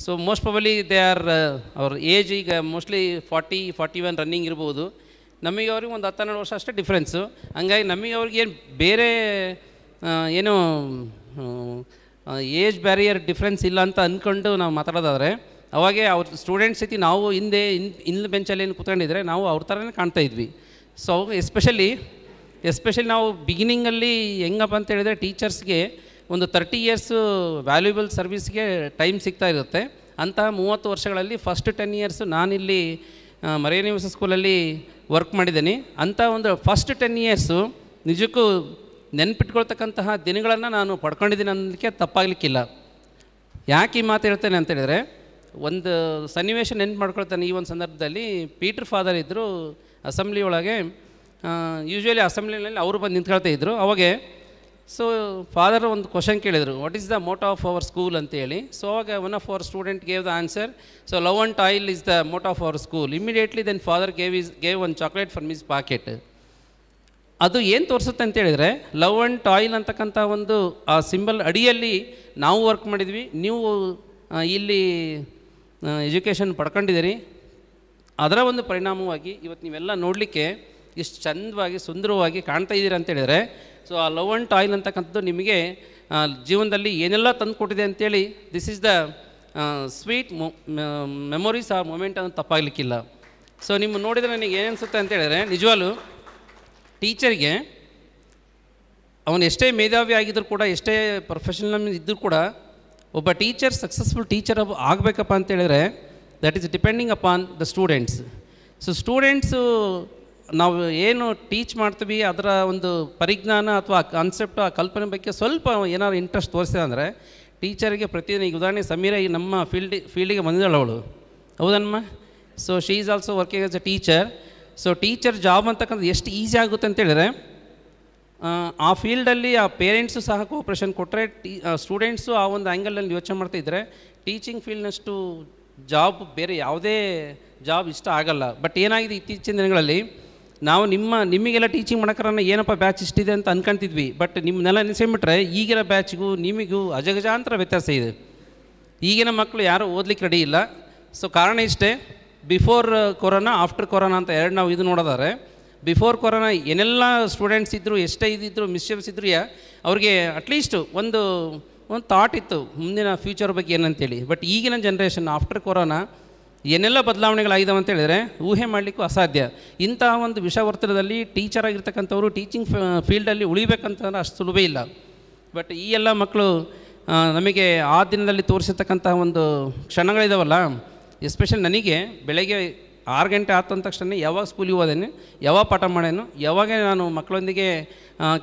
So most probably they are ಅವ್ರ ಏಜ್ ಈಗ ಮೋಸ್ಟ್ಲಿ 40-41 ರನ್ನಿಂಗ್ ಇರ್ಬೋದು. ನಮಗೆ ಅವ್ರಿಗೆ ಒಂದು 10-12 ವರ್ಷ ಅಷ್ಟೇ ಡಿಫ್ರೆನ್ಸು. ಹಂಗಾಗಿ ನಮಗೆ ಅವ್ರಿಗೆ ಏನು ಬೇರೆ ಏನು ಏಜ್ ಬ್ಯಾರಿಯರ್ ಡಿಫ್ರೆನ್ಸ್ ಇಲ್ಲ ಅಂತ ಅಂದ್ಕೊಂಡು ನಾವು ಮಾತಾಡೋದಾದರೆ, ಅವಾಗೆ ಅವ್ರ ಸ್ಟೂಡೆಂಟ್ಸ್ ಜೊತೆ ನಾವು ಹಿಂದೆ ಹಿಂದೆ ಬೆಂಚಲ್ಲಿ ಏನು ಕೂತ್ಕೊಂಡಿದ್ರೆ ನಾವು ಅವ್ರ ಥರನೇ ಕಾಣ್ತಾ ಇದ್ವಿ. ಸೊ ಎಸ್ಪೆಷಲಿ ನಾವು ಬಿಗಿನಿಂಗಲ್ಲಿ ಹೆಂಗಪ್ಪ ಅಂತ ಹೇಳಿದರೆ, ಟೀಚರ್ಸ್ಗೆ ಒಂದು 30 years ವ್ಯಾಲ್ಯೂಬಲ್ ಸರ್ವಿಸ್ಗೆ ಟೈಮ್ ಸಿಗ್ತಾ ಇರುತ್ತೆ. ಅಂಥ 30 ವರ್ಷಗಳಲ್ಲಿ ಫಸ್ಟ್ 10 years ನಾನಿಲ್ಲಿ ಮರಿಯನ್ ಯೂನಿವರ್ಸಿಟಿ ಸ್ಕೂಲಲ್ಲಿ ವರ್ಕ್ ಮಾಡಿದ್ದೀನಿ. ಅಂಥ ಒಂದು ಫಸ್ಟ್ 10 years ನಿಜಕ್ಕೂ ನೆನ್ಪಿಟ್ಕೊಳ್ತಕ್ಕಂತಹ ದಿನಗಳನ್ನು ನಾನು ಪಡ್ಕೊಂಡಿದ್ದೀನಿ ಅನ್ನೋದಕ್ಕೆ ತಪ್ಪಾಗಲಿಕ್ಕಿಲ್ಲ. ಯಾಕೆ ಈ ಮಾತು ಹೇಳ್ತೇನೆ ಅಂತ ಹೇಳಿದರೆ, ಒಂದು ಸನ್ನಿವೇಶ ನೆನ್ಪು ಮಾಡ್ಕೊಳ್ತಾನೆ. ಈ ಒಂದು ಸಂದರ್ಭದಲ್ಲಿ ಪೀಟರ್ ಫಾದರ್ ಇದ್ದರು ಅಸೆಂಬ್ಲಿ ಒಳಗೆ. ಯೂಶ್ವಲಿ ಅಸೆಂಬ್ಲಿನಲ್ಲಿ ಅವರು ಬಂದು ನಿಂತ್ಕೊಳ್ತಾ ಇದ್ದರು. ಅವಾಗೆ ಸೊ ಫಾದರ್ ಒಂದು ಕ್ವಶನ್ ಕೇಳಿದರು, what is the motto of our school ಅಂತೇಳಿ. ಸೊ ಅವಾಗ one of our student gave the answer, so love and toil is the motto of our school. Immediately then father gave one chocolate from his pocket. ಅದು ಏನು ತೋರಿಸುತ್ತೆ ಅಂತ ಹೇಳಿದರೆ, love and toil ಅಂತಕ್ಕಂಥ ಒಂದು ಆ ಸಿಂಬಲ್ ಅಡಿಯಲ್ಲಿ ನಾವು ವರ್ಕ್ ಮಾಡಿದ್ವಿ, ನೀವು ಇಲ್ಲಿ ಎಜುಕೇಷನ್ ಪಡ್ಕೊಂಡಿದ್ದೀರಿ. ಅದರ ಒಂದು ಪರಿಣಾಮವಾಗಿ ಇವತ್ತು ನೀವೆಲ್ಲ ನೋಡಲಿಕ್ಕೆ ಇಷ್ಟು ಚಂದವಾಗಿ ಸುಂದರವಾಗಿ ಕಾಣ್ತಾ ಇದ್ದೀರಿ ಅಂತೇಳಿದರೆ, ಸೊ ಆ ಲವ್ ಆ್ಯಂಡ್ ಟಾಯ್ಲ್ ಅಂತಕ್ಕಂಥದ್ದು ನಿಮಗೆ ಜೀವನದಲ್ಲಿ ಏನೆಲ್ಲ ತಂದು ಕೊಟ್ಟಿದೆ ಅಂತೇಳಿ, this is the sweet memories ಆ ಮೂಮೆಂಟ್ ಅನ್ನೋದು ತಪ್ಪಾಗಲಿಕ್ಕಿಲ್ಲ. ಸೊ ನಿಮ್ಮ ನೋಡಿದರೆ ನನಗೆ ಏನು ಅನಿಸುತ್ತೆ ಅಂತೇಳಿದರೆ, ನಿಜವಾಗ್ಲೂ ಟೀಚರ್ಗೆ ಅವನು ಎಷ್ಟೇ ಮೇಧಾವಿ ಆಗಿದ್ದರೂ ಕೂಡ, ಎಷ್ಟೇ ಪ್ರೊಫೆಷನಲ್ ಇದ್ದರೂ ಕೂಡ, ಒಬ್ಬ ಟೀಚರ್ ಸಕ್ಸಸ್ಫುಲ್ ಟೀಚರ್ ಆಗಬೇಕಪ್ಪ ಅಂತೇಳಿದರೆ, that is depending upon the students. So students ನಾವು ಏನು ಟೀಚ್ ಮಾಡ್ತೀವಿ ಅದರ ಒಂದು ಪರಿಜ್ಞಾನ ಅಥವಾ ಕಾನ್ಸೆಪ್ಟು, ಆ ಕಲ್ಪನೆ ಬಗ್ಗೆ ಸ್ವಲ್ಪ ಏನಾದ್ರು ಇಂಟ್ರೆಸ್ಟ್ ತೋರಿಸಿದೆ ಅಂದರೆ ಟೀಚರಿಗೆ ಪ್ರತಿದಿನ, ಈಗ ಉದಾಹರಣೆ ಸಮೀರಾ ಈಗ ನಮ್ಮ ಫೀಲ್ಡಿಗೆ ಬಂದಿದ್ದಾಳೆ ಅವಳು, ಹೌದಮ್ಮ. So she is also working as A teacher. So teacher job ಅಂತಕ್ಕಂಥದ್ದು ಎಷ್ಟು ಈಸಿ ಆಗುತ್ತೆ ಅಂತೇಳಿದರೆ, ಆ ಫೀಲ್ಡಲ್ಲಿ ಆ ಪೇರೆಂಟ್ಸು ಸಹ ಕೋಆಪ್ರೇಷನ್ ಕೊಟ್ಟರೆ, ಸ್ಟೂಡೆಂಟ್ಸು ಆ ಒಂದು ಆ್ಯಂಗಲಲ್ಲಿ ಯೋಚನೆ ಮಾಡ್ತಾಯಿದ್ರೆ ಟೀಚಿಂಗ್ ಫೀಲ್ಡ್ನಷ್ಟು ಬೇರೆ ಯಾವುದೇ ಜಾಬ್ ಇಷ್ಟ ಆಗಲ್ಲ. ಬಟ್ ಏನಾಗಿದೆ ಇತ್ತೀಚಿನ ದಿನಗಳಲ್ಲಿ ನಾವು ನಿಮಗೆಲ್ಲ ಟೀಚಿಂಗ್ ಮಾಡೋಕ್ಕಾರನ್ನ ಏನಪ್ಪ ಬ್ಯಾಚ್ ಇಷ್ಟಿದೆ ಅಂತ ಅನ್ಕೊಂತಿದ್ವಿ. ಬಟ್ ನಿಮ್ಮನ್ನೆಲ್ಲ ನೆನೆಸ್ಕೊಂಬಿಟ್ರೆ ಈಗಿನ ಬ್ಯಾಚ್ಗೂ ನಿಮಗೂ ಅಜಗಜಾಂತರ ವ್ಯತ್ಯಾಸ ಇದೆ. ಈಗಿನ ಮಕ್ಕಳು ಯಾರೂ ಓದಲಿಕ್ಕೆ ರೆಡಿ ಇಲ್ಲ. ಸೊ ಕಾರಣ ಇಷ್ಟೇ, ಬಿಫೋರ್ ಕೊರೋನಾ ಆಫ್ಟರ್ ಕೊರೋನಾ ಅಂತ ಎರಡು ನಾವು ಇದು ನೋಡೋದಾದ್ರೆ, ಬಿಫೋರ್ ಕೊರೋನಾ ಏನೆಲ್ಲ ಸ್ಟೂಡೆಂಟ್ಸ್ ಇದ್ದರು, ಎಷ್ಟೇ ಇದ್ದಿದ್ರು, ಮಿಸ್ಚಿವ್ಸ್ ಇದ್ರೂ ಅವ್ರಿಗೆ ಅಟ್ಲೀಸ್ಟ್ ಒಂದು ಥಾಟ್ ಇತ್ತು ಮುಂದಿನ ಫ್ಯೂಚರ್ ಬಗ್ಗೆ ಏನಂತೇಳಿ. ಬಟ್ ಈಗಿನ ಜನ್ರೇಷನ್ ಆಫ್ಟರ್ ಕೊರೋನಾ ಏನೆಲ್ಲ ಬದಲಾವಣೆಗಳಾಗಿದ್ದಾವೆ ಅಂತ ಹೇಳಿದ್ರೆ ಊಹೆ ಮಾಡಲಿಕ್ಕೂ ಅಸಾಧ್ಯ. ಇಂತಹ ಒಂದು ವಿಷವರ್ತನದಲ್ಲಿ ಟೀಚರ್ ಆಗಿರ್ತಕ್ಕಂಥವ್ರು ಟೀಚಿಂಗ್ ಫೀಲ್ಡಲ್ಲಿ ಉಳಿಬೇಕಂತಂದ್ರೆ ಅಷ್ಟು ಸುಲಭ ಇಲ್ಲ. ಬಟ್ ಈ ಎಲ್ಲ ಮಕ್ಕಳು ನಮಗೆ ಆ ದಿನದಲ್ಲಿ ತೋರಿಸಿರ್ತಕ್ಕಂಥ ಒಂದು ಕ್ಷಣಗಳಿದಾವಲ್ಲ, ಎಸ್ಪೆಷಲಿ ನನಗೆ ಬೆಳಗ್ಗೆ 6 ಗಂಟೆ ಆದ ತಕ್ಷಣ ಯಾವಾಗ ಸ್ಕೂಲಿಗೆ ಹೋದೇನೆ, ಯಾವಾಗ ಪಾಠ ಮಾಡೇನು, ಯಾವಾಗ ನಾನು ಮಕ್ಕಳೊಂದಿಗೆ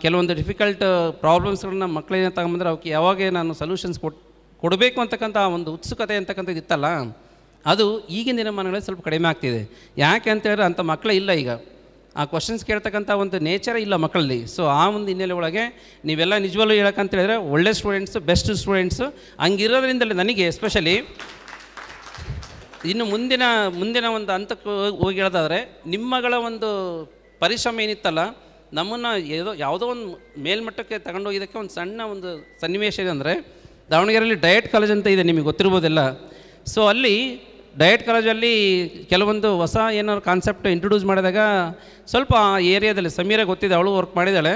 ಕೆಲವೊಂದು ಡಿಫಿಕಲ್ಟ್ ಪ್ರಾಬ್ಲಮ್ಸ್ಗಳನ್ನ ಮಕ್ಕಳೇನ ತಗೊಂಬಂದ್ರೆ ಅವಕ್ಕೆ ಯಾವಾಗ ನಾನು ಸೊಲ್ಯೂಷನ್ಸ್ ಕೊಡಬೇಕು ಅಂತಕ್ಕಂಥ ಒಂದು ಉತ್ಸುಕತೆ ಅಂತಕ್ಕಂಥದ್ದು ಇತ್ತಲ್ಲ, ಅದು ಈಗಿನ ದಿನಮಾನಗಳಲ್ಲಿ ಸ್ವಲ್ಪ ಕಡಿಮೆ ಆಗ್ತಿದೆ. ಯಾಕೆ ಅಂತೇಳಿದ್ರೆ ಅಂಥ ಮಕ್ಕಳೇ ಇಲ್ಲ ಈಗ. ಆ ಕ್ವಶನ್ಸ್ ಕೇಳ್ತಕ್ಕಂಥ ಒಂದು ನೇಚರೇ ಇಲ್ಲ ಮಕ್ಕಳಲ್ಲಿ. ಸೊ ಆ ಒಂದು ಹಿನ್ನೆಲೆ ಒಳಗೆ ನೀವೆಲ್ಲ ನಿಜವಲ್ಲೂ ಹೇಳೋಕ್ಕಂತೇಳಿದ್ರೆ ಒಳ್ಳೆ ಸ್ಟೂಡೆಂಟ್ಸು, ಬೆಸ್ಟ್ ಸ್ಟೂಡೆಂಟ್ಸು ಹಂಗಿರೋದ್ರಿಂದಲೇ ನನಗೆ ಎಸ್ಪೆಷಲಿ ಇನ್ನು ಮುಂದಿನ ಒಂದು ಹಂತಕ್ಕೆ ಹೋಗಿ ಹೇಳೋದಾದರೆ, ನಿಮ್ಮಗಳ ಒಂದು ಪರಿಶ್ರಮ ಏನಿತ್ತಲ್ಲ, ನಮ್ಮನ್ನು ಯಾವುದೋ ಒಂದು ಮೇಲ್ಮಟ್ಟಕ್ಕೆ ತಗೊಂಡೋಗಿದ್ದಕ್ಕೆ ಒಂದು ಸಣ್ಣ ಒಂದು ಸನ್ನಿವೇಶ ಇದೆ. ಅಂದರೆ ದಾವಣಗೆರೆಯಲ್ಲಿ ಡಯಟ್ ಕಾಲೇಜ್ ಅಂತ ಇದೆ, ನಿಮಗೆ ಗೊತ್ತಿರ್ಬೋದೆಲ್ಲ. ಸೊ ಅಲ್ಲಿ ಡಯಟ್ ಕಾಲೇಜಲ್ಲಿ ಕೆಲವೊಂದು ಹೊಸ ಏನಾದ್ರು ಕಾನ್ಸೆಪ್ಟ್ ಇಂಟ್ರೊಡ್ಯೂಸ್ ಮಾಡಿದಾಗ ಸ್ವಲ್ಪ ಆ ಏರಿಯಾದಲ್ಲಿ ಸಮೀರ ಗೊತ್ತಿದೆ, ಅವಳು ವರ್ಕ್ ಮಾಡಿದ್ದಾಳೆ.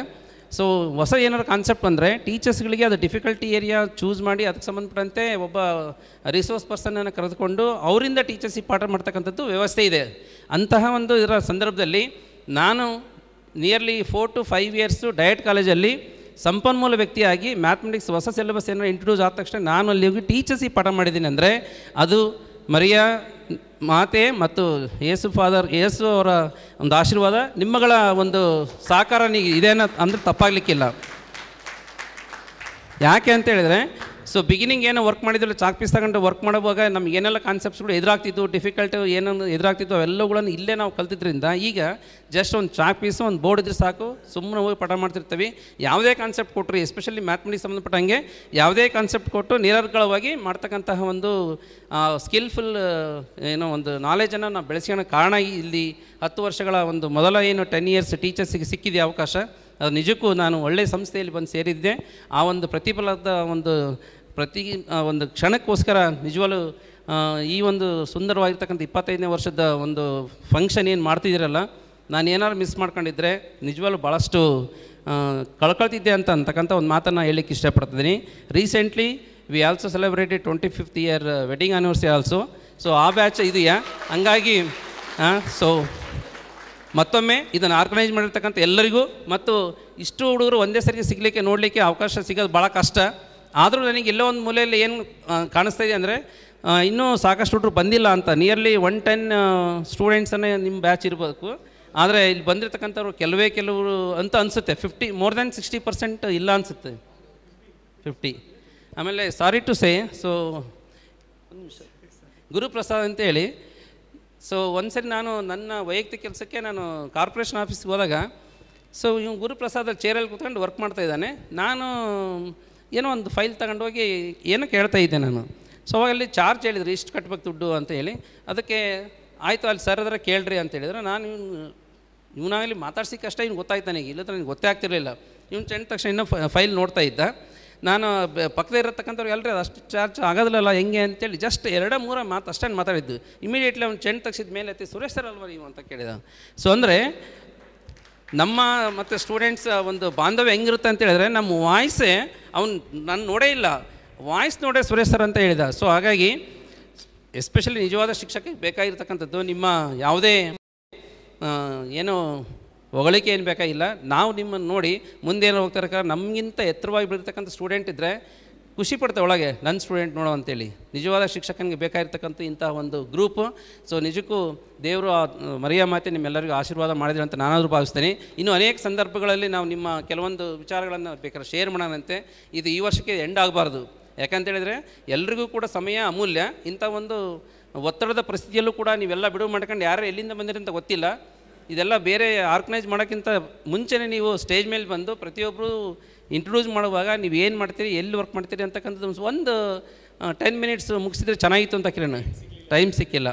ಸೊ ಹೊಸ ಏನಾದ್ರು ಕಾನ್ಸೆಪ್ಟ್ ಅಂದರೆ ಟೀಚರ್ಸ್ಗಳಿಗೆ ಅದು ಡಿಫಿಕಲ್ಟಿ ಏರಿಯಾ ಚೂಸ್ ಮಾಡಿ ಅದಕ್ಕೆ ಸಂಬಂಧಪಟ್ಟಂತೆ ಒಬ್ಬ ರಿಸೋರ್ಸ್ ಪರ್ಸನನ್ನು ಕರೆದುಕೊಂಡು ಅವರಿಂದ ಟೀಚರ್ಸಿಗೆ ಪಾಠ ಮಾಡ್ತಕ್ಕಂಥದ್ದು ವ್ಯವಸ್ಥೆ ಇದೆ. ಅಂತಹ ಒಂದು ಇದರ ಸಂದರ್ಭದಲ್ಲಿ ನಾನು ನಿಯರ್ಲಿ 4 to 5 years ಡಯಟ್ ಕಾಲೇಜಲ್ಲಿ ಸಂಪನ್ಮೂಲ ವ್ಯಕ್ತಿಯಾಗಿ ಮ್ಯಾಥಮೆಟಿಕ್ಸ್ ಹೊಸ ಸಿಲೆಬಸ್ ಏನಾರು ಇಂಟ್ರೊಡ್ಯೂಸ್ ಆದ ತಕ್ಷಣ ನಾನು ಅಲ್ಲಿ ಹೋಗಿ ಟೀಚರ್ಸಿಗೆ ಪಾಠ ಮಾಡಿದ್ದೀನಿ. ಅಂದರೆ ಅದು ಮರಿಯಾ ಮಾತೆ ಮತ್ತು ಯೇಸು ಅವರ ಒಂದು ಆಶೀರ್ವಾದ, ನಿಮ್ಮಗಳ ಒಂದು ಸಹಕಾರ ಇದೆ ಅಂದರೆ ತಪ್ಪಾಗಲಿಕ್ಕಿಲ್ಲ. ಯಾಕೆ ಅಂತ ಹೇಳಿದರೆ, ಸೊ ಬಿಗಿನಿಂಗ್ ಏನೋ ವರ್ಕ್ ಮಾಡಿದ್ರು ಚಾಕ್ ಪೀಸ್ ತಗೊಂಡು ವರ್ಕ್ ಮಾಡುವಾಗ ನಮ್ಗೆ ಏನೆಲ್ಲ ಕಾನ್ಸೆಪ್ಟ್ಸ್ಗಳು ಎದುರಾಗ್ತಿತ್ತು, ಡಿಫಿಕಲ್ಟ್ ಏನೋ ಎದುರಾಗ್ತಿತ್ತು, ಅವೆಲ್ಲಗಳನ್ನು ಇಲ್ಲೇ ನಾವು ಕಲ್ತಿದ್ರಿಂದ ಈಗ ಜಸ್ಟ್ ಒಂದು ಚಾಕ್ ಪೀಸು ಒಂದು ಬೋರ್ಡ್ ಇದ್ರೆ ಸಾಕು, ಸುಮ್ಮನೆ ಹೋಗಿ ಪಾಠ ಮಾಡ್ತಿರ್ತೀವಿ. ಯಾವುದೇ ಕಾನ್ಸೆಪ್ಟ್ ಕೊಟ್ಟರು, ಎಸ್ಪೆಷಲಿ ಮ್ಯಾಥಮೆಟಿಕ್ಸ್ ಸಂಬಂಧಪಟ್ಟಂಗೆ ಯಾವುದೇ ಕಾನ್ಸೆಪ್ಟ್ ಕೊಟ್ಟು ನಿರರ್ಗಳವಾಗಿ ಮಾಡ್ತಕ್ಕಂತಹ ಒಂದು ಸ್ಕಿಲ್ಫುಲ್ ಏನೋ ಒಂದು ನಾಲೆಜನ್ನು ನಾವು ಬೆಳೆಸ್ಕೊಳ್ಳೋ ಕಾರಣ ಇಲ್ಲಿ 10 ವರ್ಷಗಳ ಒಂದು ಮೊದಲ ಏನು 10 years ಟೀಚರ್ಸಿಗೆ ಸಿಕ್ಕಿದೆ ಅವಕಾಶ. ಅದು ನಿಜಕ್ಕೂ ನಾನು ಒಳ್ಳೆಯ ಸಂಸ್ಥೆಯಲ್ಲಿ ಬಂದು ಸೇರಿದ್ದೆ. ಆ ಒಂದು ಪ್ರತಿಫಲದ ಒಂದು ಕ್ಷಣಕ್ಕೋಸ್ಕರ ನಿಜವಾಗ್ಲೂ ಈ ಒಂದು ಸುಂದರವಾಗಿರ್ತಕ್ಕಂಥ 25ನೇ ವರ್ಷದ ಒಂದು ಫಂಕ್ಷನ್ ಏನು ಮಾಡ್ತಿದ್ದೀರಲ್ಲ, ನಾನು ಏನಾದ್ರು ಮಿಸ್ ಮಾಡ್ಕೊಂಡಿದ್ದರೆ ನಿಜವಾಗ್ಲೂ ಭಾಳಷ್ಟು ಕಳ್ಕೊಳ್ತಿದ್ದೆ ಅಂತಕ್ಕಂಥ ಒಂದು ಮಾತನ್ನು ಹೇಳಲಿಕ್ಕೆ ಇಷ್ಟಪಡ್ತಿದ್ದೀನಿ. Recently we also celebrated 25th year wedding anniversary also. So ಆ ಬ್ಯಾಚ್ ಇದೆಯಾ, ಹಂಗಾಗಿ ಸೊ ಮತ್ತೊಮ್ಮೆ ಇದನ್ನು ಆರ್ಗನೈಸ್ ಮಾಡಿರ್ತಕ್ಕಂಥ ಎಲ್ಲರಿಗೂ ಮತ್ತು ಇಷ್ಟು ಹುಡುಗರು ಒಂದೇ ಸರಿಗೆ ಸಿಗಲಿಕ್ಕೆ ನೋಡಲಿಕ್ಕೆ ಅವಕಾಶ ಸಿಗೋದು ಭಾಳ ಕಷ್ಟ. ಆದರೂ ನನಗೆ ಎಲ್ಲೋ ಒಂದು ಮೂಲೆಯಲ್ಲಿ ಏನು ಕಾಣಿಸ್ತಾ ಇದೆ ಅಂದರೆ ಇನ್ನೂ ಸಾಕಷ್ಟು ಹುಡುಗರು ಬಂದಿಲ್ಲ ಅಂತ. ನಿಯರ್ಲಿ 110 ಸ್ಟೂಡೆಂಟ್ಸನ್ನೇ ನಿಮ್ಮ ಬ್ಯಾಚ್ ಇರಬೇಕು. ಆದರೆ ಇಲ್ಲಿ ಬಂದಿರತಕ್ಕಂಥವ್ರು ಕೆಲವರು ಅಂತ ಅನಿಸುತ್ತೆ 50 more than 60% ಇಲ್ಲ ಅನಿಸುತ್ತೆ, 50. ಆಮೇಲೆ sorry to say, so Guruprasad ಅಂತೇಳಿ, ಸೊ ಒಂದ್ಸರಿ ನಾನು ನನ್ನ ವೈಯಕ್ತಿಕ ಕೆಲಸಕ್ಕೆ ನಾನು ಕಾರ್ಪೊರೇಷನ್ ಆಫೀಸ್ಗೆ ಹೋದಾಗ, ಸೊ ಇವ್ನು ಗುರುಪ್ರಸಾದ್ ಚೇರಲ್ಲಿ ಕೂತ್ಕೊಂಡು ವರ್ಕ್ ಮಾಡ್ತಾಯಿದ್ದಾನೆ. ನಾನು ಏನೋ ಒಂದು ಫೈಲ್ ತಗೊಂಡೋಗಿ ಏನೋ ಕೇಳ್ತಾ ಇದ್ದೆ ನಾನು. ಸೊ ಅವಾಗ ಅಲ್ಲಿ ಚಾರ್ಜ್ ಹೇಳಿದ್ರು, ಇಷ್ಟು ಕಟ್ಬೇಕು ದುಡ್ಡು ಅಂತ ಹೇಳಿ. ಅದಕ್ಕೆ ಆಯಿತು ಅಲ್ಲಿ ಸರ್ ಅದರ ಕೇಳ್ರಿ ಅಂತ ಹೇಳಿದ್ರೆ, ನಾನು ಇವನಾಗಲಿ ಮಾತಾಡ್ಸಿಕ್ಕಷ್ಟೇ ಇವ್ನು ಗೊತ್ತಾಯ್ತು ನನಗೆ, ಇಲ್ಲದ್ರೆ ನನಗೆ ಗೊತ್ತೇ ಆಗ್ತಿರಲಿಲ್ಲ. ಇವ್ನು ಚೆಂದ ತಕ್ಷಣ ಇನ್ನೂ ಫೈಲ್ ನೋಡ್ತಾ ಇದ್ದ. ನಾನು ಪಕ್ಕದೇ ಇರತಕ್ಕಂಥವ್ರು ಎಲ್ಲರೂ ಅಷ್ಟು ಚಾರ್ಜ್ ಆಗೋದಿಲ್ಲಲ್ಲ ಹೆಂಗೆ ಅಂತೇಳಿ ಜಸ್ಟ್ 2-3 ಮಾತು ಅಷ್ಟೇ ಮಾತಾಡಿದ್ದು. ಇಮಿಡಿಯೇಟ್ಲಿ ಅವ್ನು ಚೆಂದ ತಗ್ಸಿದ ಮೇಲೆ ಎತ್ತಿ, ಸುರೇಶ್ ಸರ್ ಅಲ್ವ ನೀವು ಅಂತ ಕೇಳಿದ. ಸೊ ಅಂದರೆ ನಮ್ಮ ಮತ್ತು ಸ್ಟೂಡೆಂಟ್ಸ್ ಒಂದು ಬಾಂಧವ್ಯ ಹೆಂಗಿರುತ್ತೆ ಅಂತ ಹೇಳಿದ್ರೆ, ನಮ್ಮ ವಾಯ್ಸೇ ಅವ್ನು ನಾನು ನೋಡೇ ಇಲ್ಲ, ವಾಯ್ಸ್ ನೋಡೇ ಸುರೇಶ್ ಸರ್ ಅಂತ ಹೇಳಿದ. ಸೊ ಹಾಗಾಗಿ ಎಸ್ಪೆಷಲಿ ನಿಜವಾದ ಶಿಕ್ಷಕರಿಗೆ ಬೇಕಾಗಿರ್ತಕ್ಕಂಥದ್ದು ನಿಮ್ಮ ಯಾವುದೇ ಏನೋ ಹೊಗಳಿಕೆ ಏನು ಬೇಕಾಗಿಲ್ಲ. ನಾವು ನಿಮ್ಮನ್ನು ನೋಡಿ ಮುಂದೇನೋ ಹೋಗ್ತಾರೆ, ನಮಗಿಂತ ಎತ್ತರವಾಗಿ ಬೆಳೀತಕ್ಕಂಥ ಸ್ಟೂಡೆಂಟ್ ಇದ್ದರೆ ಖುಷಿ ಪಡ್ತೇವೆ ಒಳಗೆ, ನನ್ನ ಸ್ಟೂಡೆಂಟ್ ನೋಡೋ ಅಂತೇಳಿ. ನಿಜವಾದ ಶಿಕ್ಷಕನಿಗೆ ಬೇಕಾಗಿರ್ತಕ್ಕಂಥ ಇಂಥ ಒಂದು ಗ್ರೂಪು. ಸೊ ನಿಜಕ್ಕೂ ದೇವರು ಮರಿಯಾ ಮಾತೆ ನಿಮ್ಮೆಲ್ಲರಿಗೂ ಆಶೀರ್ವಾದ ಮಾಡಿದ್ರೆ ಅಂತ ನಾನಾದರೂ ಭಾವಿಸ್ತೇನೆ. ಇನ್ನೂ ಅನೇಕ ಸಂದರ್ಭಗಳಲ್ಲಿ ನಾವು ನಿಮ್ಮ ಕೆಲವೊಂದು ವಿಚಾರಗಳನ್ನು ಬೇಕಾದ್ರೆ ಶೇರ್ ಮಾಡೋಣಂತೆ. ಇದು ಈ ವರ್ಷಕ್ಕೆ ಎಂಡ್ ಆಗಬಾರ್ದು. ಯಾಕಂತೇಳಿದರೆ ಎಲ್ರಿಗೂ ಕೂಡ ಸಮಯ ಅಮೂಲ್ಯ. ಇಂಥ ಒಂದು ಒತ್ತಡದ ಪರಿಸ್ಥಿತಿಯಲ್ಲೂ ಕೂಡ ನೀವೆಲ್ಲ ಬಿಡುವು ಮಾಡ್ಕೊಂಡು ಯಾರು ಎಲ್ಲಿಂದ ಬಂದಿರಿ ಅಂತ ಗೊತ್ತಿಲ್ಲ. ಇದೆಲ್ಲ ಬೇರೆ ಆರ್ಗನೈಸ್ ಮಾಡೋಕ್ಕಿಂತ ಮುಂಚೆನೇ ನೀವು ಸ್ಟೇಜ್ ಮೇಲೆ ಬಂದು ಪ್ರತಿಯೊಬ್ಬರು ಇಂಟ್ರೊಡ್ಯೂಸ್ ಮಾಡುವಾಗ ನೀವು ಏನು ಮಾಡ್ತೀರಿ, ಎಲ್ಲಿ ವರ್ಕ್ ಮಾಡ್ತೀರಿ ಅಂತಕ್ಕಂಥದ್ದು ಒಂದು 10 minutes ಮುಗಿಸಿದ್ರೆ ಚೆನ್ನಾಗಿತ್ತು ಅಂತ ಕಿರಣ್. ಟೈಮ್ ಸಿಕ್ಕಿಲ್ಲ.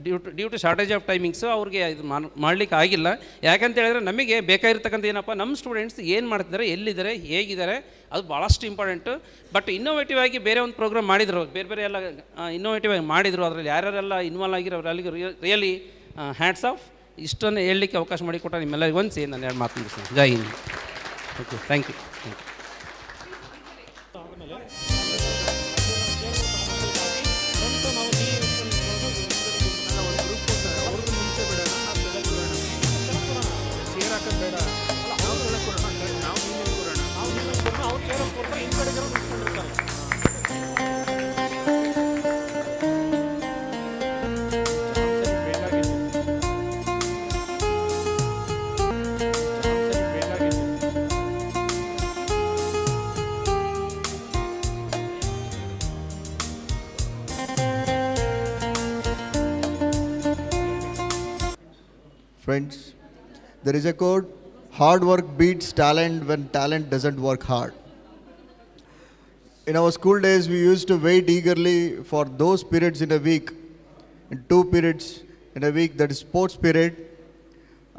Due to shortage of timings ಅವ್ರಿಗೆ ಇದು ಮಾಡಲಿಕ್ಕೆ ಆಗಿಲ್ಲ. ಯಾಕಂತ ಹೇಳಿದ್ರೆ ನಮಗೆ ಬೇಕಾಗಿರ್ತಕ್ಕಂಥ ಏನಪ್ಪ, ನಮ್ಮ ಸ್ಟೂಡೆಂಟ್ಸ್ ಏನು ಮಾಡ್ತಿದ್ದಾರೆ, ಎಲ್ಲಿದ್ದಾರೆ, ಹೇಗಿದ್ದಾರೆ, ಅದು ಭಾಳಷ್ಟು ಇಂಪಾರ್ಟೆಂಟು. ಬಟ್ ಇನ್ನೋವೇಟಿವ್ ಆಗಿ ಬೇರೆ ಒಂದು ಪ್ರೋಗ್ರಾಮ್ ಮಾಡಿದರು, ಬೇರೆ ಬೇರೆ ಎಲ್ಲ ಇನ್ನೋವೇಟಿವ್ ಆಗಿ ಮಾಡಿದರು. ಅದರಲ್ಲಿ ಯಾರ್ಯಾರೆಲ್ಲ ಇನ್ವಾಲ್ವ್ ಆಗಿರೋ ಅಲ್ಲಿಗೆ ರಿಯಲಿ ಹ್ಯಾಟ್ಸ್ ಆಫ್. ಇಷ್ಟನ್ನು ಹೇಳಲಿಕ್ಕೆ ಅವಕಾಶ ಮಾಡಿಕೊಟ್ಟ ನಿಮ್ಮೆಲ್ಲರಿಗೂ ಒಂದು ಸೇರಿ ನಾನು 2 ಮಾತು ಮುಗಿಸ್ತೀನಿ. ಜೈ ಹಿಂದ್. Okay, thank you. Friends, there is a quote, hard work beats talent when talent doesn't work hard. In our school days, we used to wait eagerly for those periods in a week, in 2 periods in a week, that is sports period.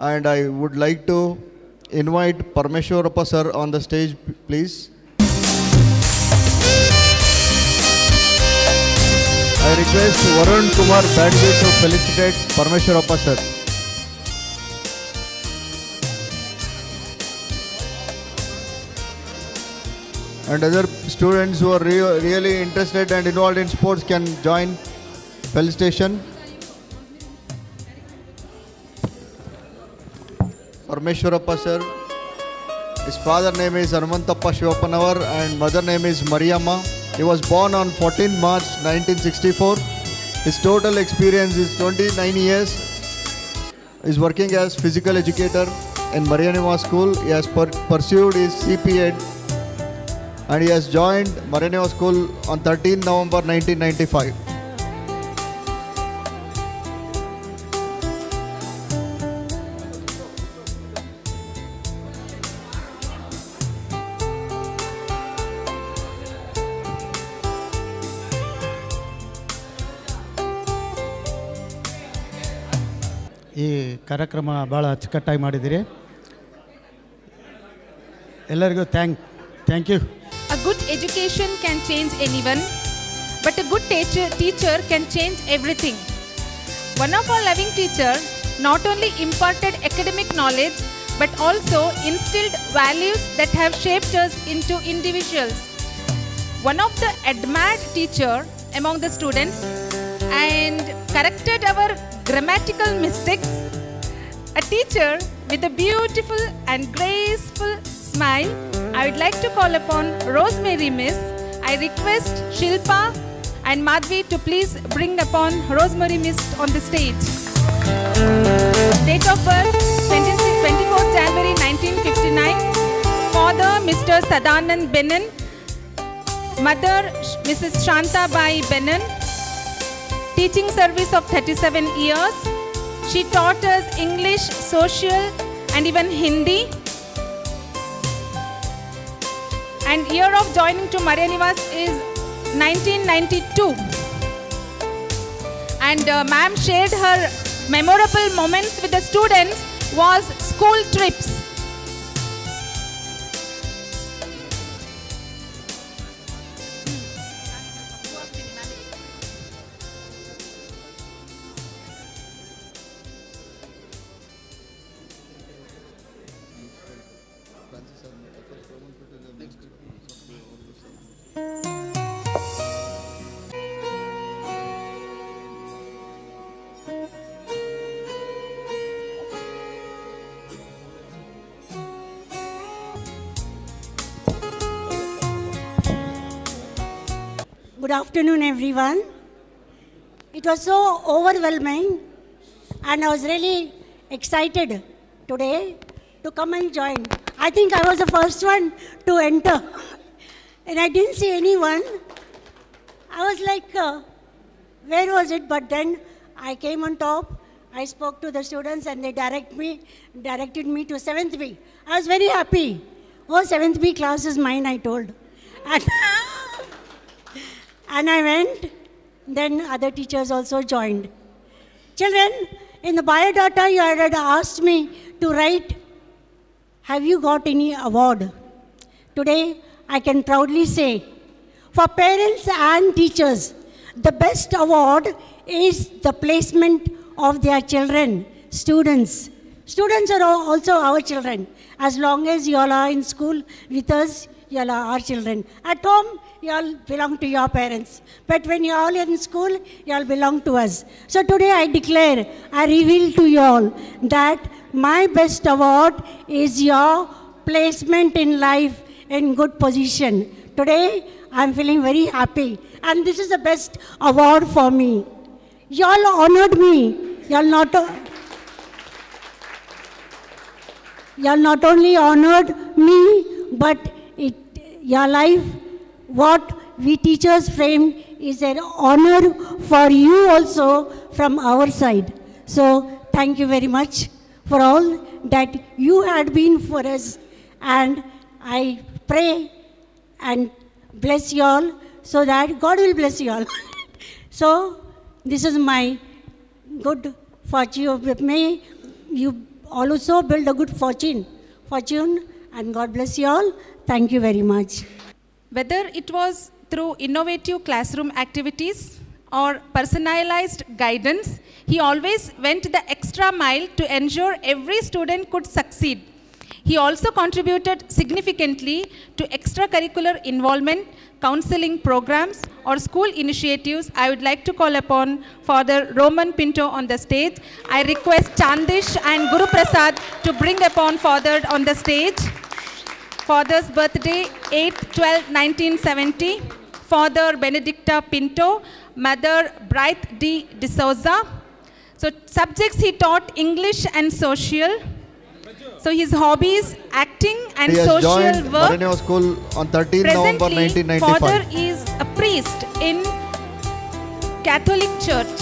And I would like to invite Parmeshwarappa sir on the stage, please. I request Varun Kumar Badge to felicitate Parmeshwarappa sir. And other students who are really interested and involved in sports can join felicitation. Parmeshwarappa sir, his father name is Anumantappa Shivapanavar and mother name is Mariamma. He was born on 14 March 1964. His total experience is 29 years. He is working as physical educator in Marianima School. He has pursued his CP Ed. And he has joined Marianima School on 13 November 1995. ಈ ಕಾರ್ಯಕ್ರಮ ಭಾಳ ಅಚ್ಚುಕಟ್ಟಾಗಿ ಮಾಡಿದ್ದೀರಿ. ಎಲ್ಲರಿಗೂ thank you. A good education can change anyone, but a good teacher can change everything. One of our loving teachers not only imparted academic knowledge, but also instilled values that have shaped us into individuals. One of the admired teacher among the students and corrected our grammatical mistakes. A teacher with a beautiful and graceful smile. I would like to call upon Rosemary Miss. I request Shilpa and Madhvi to please bring upon Rosemary Miss on the stage. Date of birth 24th January 1959. Father Mr. Sadanand Benan. Mother Mrs. Shanta Bai Benan. Teaching service of 37 years. She taught us English, social and even Hindi. And year of joining to Marianivas is 1992. And ma'am shared her memorable moments with the students was school trips. Good afternoon, everyone. It was so overwhelming, and I was really excited today to come and join. I think I was the first one to enter, and I didn't see anyone. I was like, where was it? But then I came on top. I spoke to the students, and they directed me to 7th B. I was very happy. Oh, 7th B class is mine, I told. And I went, Then other teachers also joined. Children, in the biodata you had asked me to write, have you got any award? Today, I can proudly say, for parents and teachers, the best award is the placement of their children, students. Students are also our children. As long as you all are in school with us, you all are our children. At home, you all belong to your parents. But when you are all in school, you all belong to us. So today I declare, I reveal to you all that my best award is your placement in life in good position. Today, I'm feeling very happy. And this is the best award for me. You all honored me. You all not only honored me, but your life, what we teachers framed, is an honor for you also from our side. So thank you very much for all that you had been for us. And I pray and bless you all so that God will bless you all. So this is my good fortune. May you also build a good fortune, and God bless you all. Thank you very much. Whether it was through innovative classroom activities or personalized guidance, he always went the extra mile to ensure every student could succeed. He also contributed significantly to extracurricular involvement, counseling programs, or school initiatives. I would like to call upon Father Roman Pinto on the stage. I request Chandish and Guru Prasad to bring upon Father on the stage. Father's birthday, 8/12/1970. Father Benedicta Pinto, Mother Bright D. D'Souza. So subjects he taught English and social. So his hobbies, acting and he has social joined work. Maraneo School on 13 November Presently, 1995. Father is a priest in Catholic Church.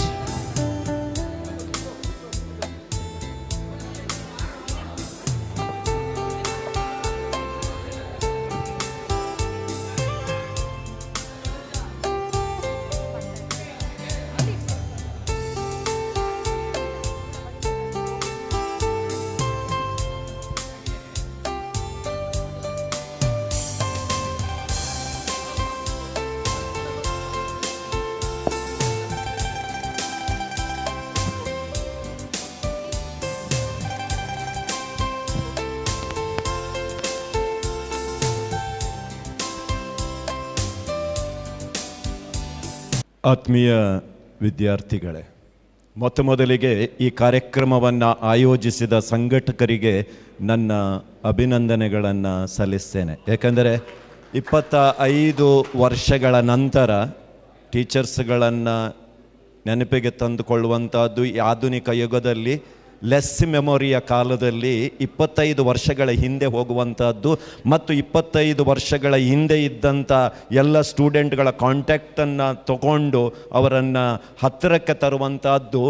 ಆತ್ಮೀಯ ವಿದ್ಯಾರ್ಥಿಗಳೇ, ಮೊದಲಿಗೆ ಈ ಕಾರ್ಯಕ್ರಮವನ್ನು ಆಯೋಜಿಸಿದ ಸಂಘಟಕರಿಗೆ ನನ್ನ ಅಭಿನಂದನೆಗಳನ್ನು ಸಲ್ಲಿಸ್ತೇನೆ. ಯಾಕಂದರೆ 25 ವರ್ಷಗಳ ನಂತರ ಟೀಚರ್ಸ್ಗಳನ್ನು ನೆನಪಿಗೆ ತಂದುಕೊಳ್ಳುವಂಥದ್ದು ಈ ಆಧುನಿಕ ಯುಗದಲ್ಲಿ ಲೆಸ್ ಮೆಮೊರಿಯ ಕಾಲದಲ್ಲಿ 25 ವರ್ಷಗಳ ಹಿಂದೆ ಹೋಗುವಂಥದ್ದು ಮತ್ತು 25 ವರ್ಷಗಳ ಹಿಂದೆ ಇದ್ದಂಥ ಎಲ್ಲ ಸ್ಟೂಡೆಂಟ್ಗಳ ಕಾಂಟ್ಯಾಕ್ಟನ್ನು ತಗೊಂಡು ಅವರನ್ನು ಹತ್ತಿರಕ್ಕೆ ತರುವಂಥದ್ದು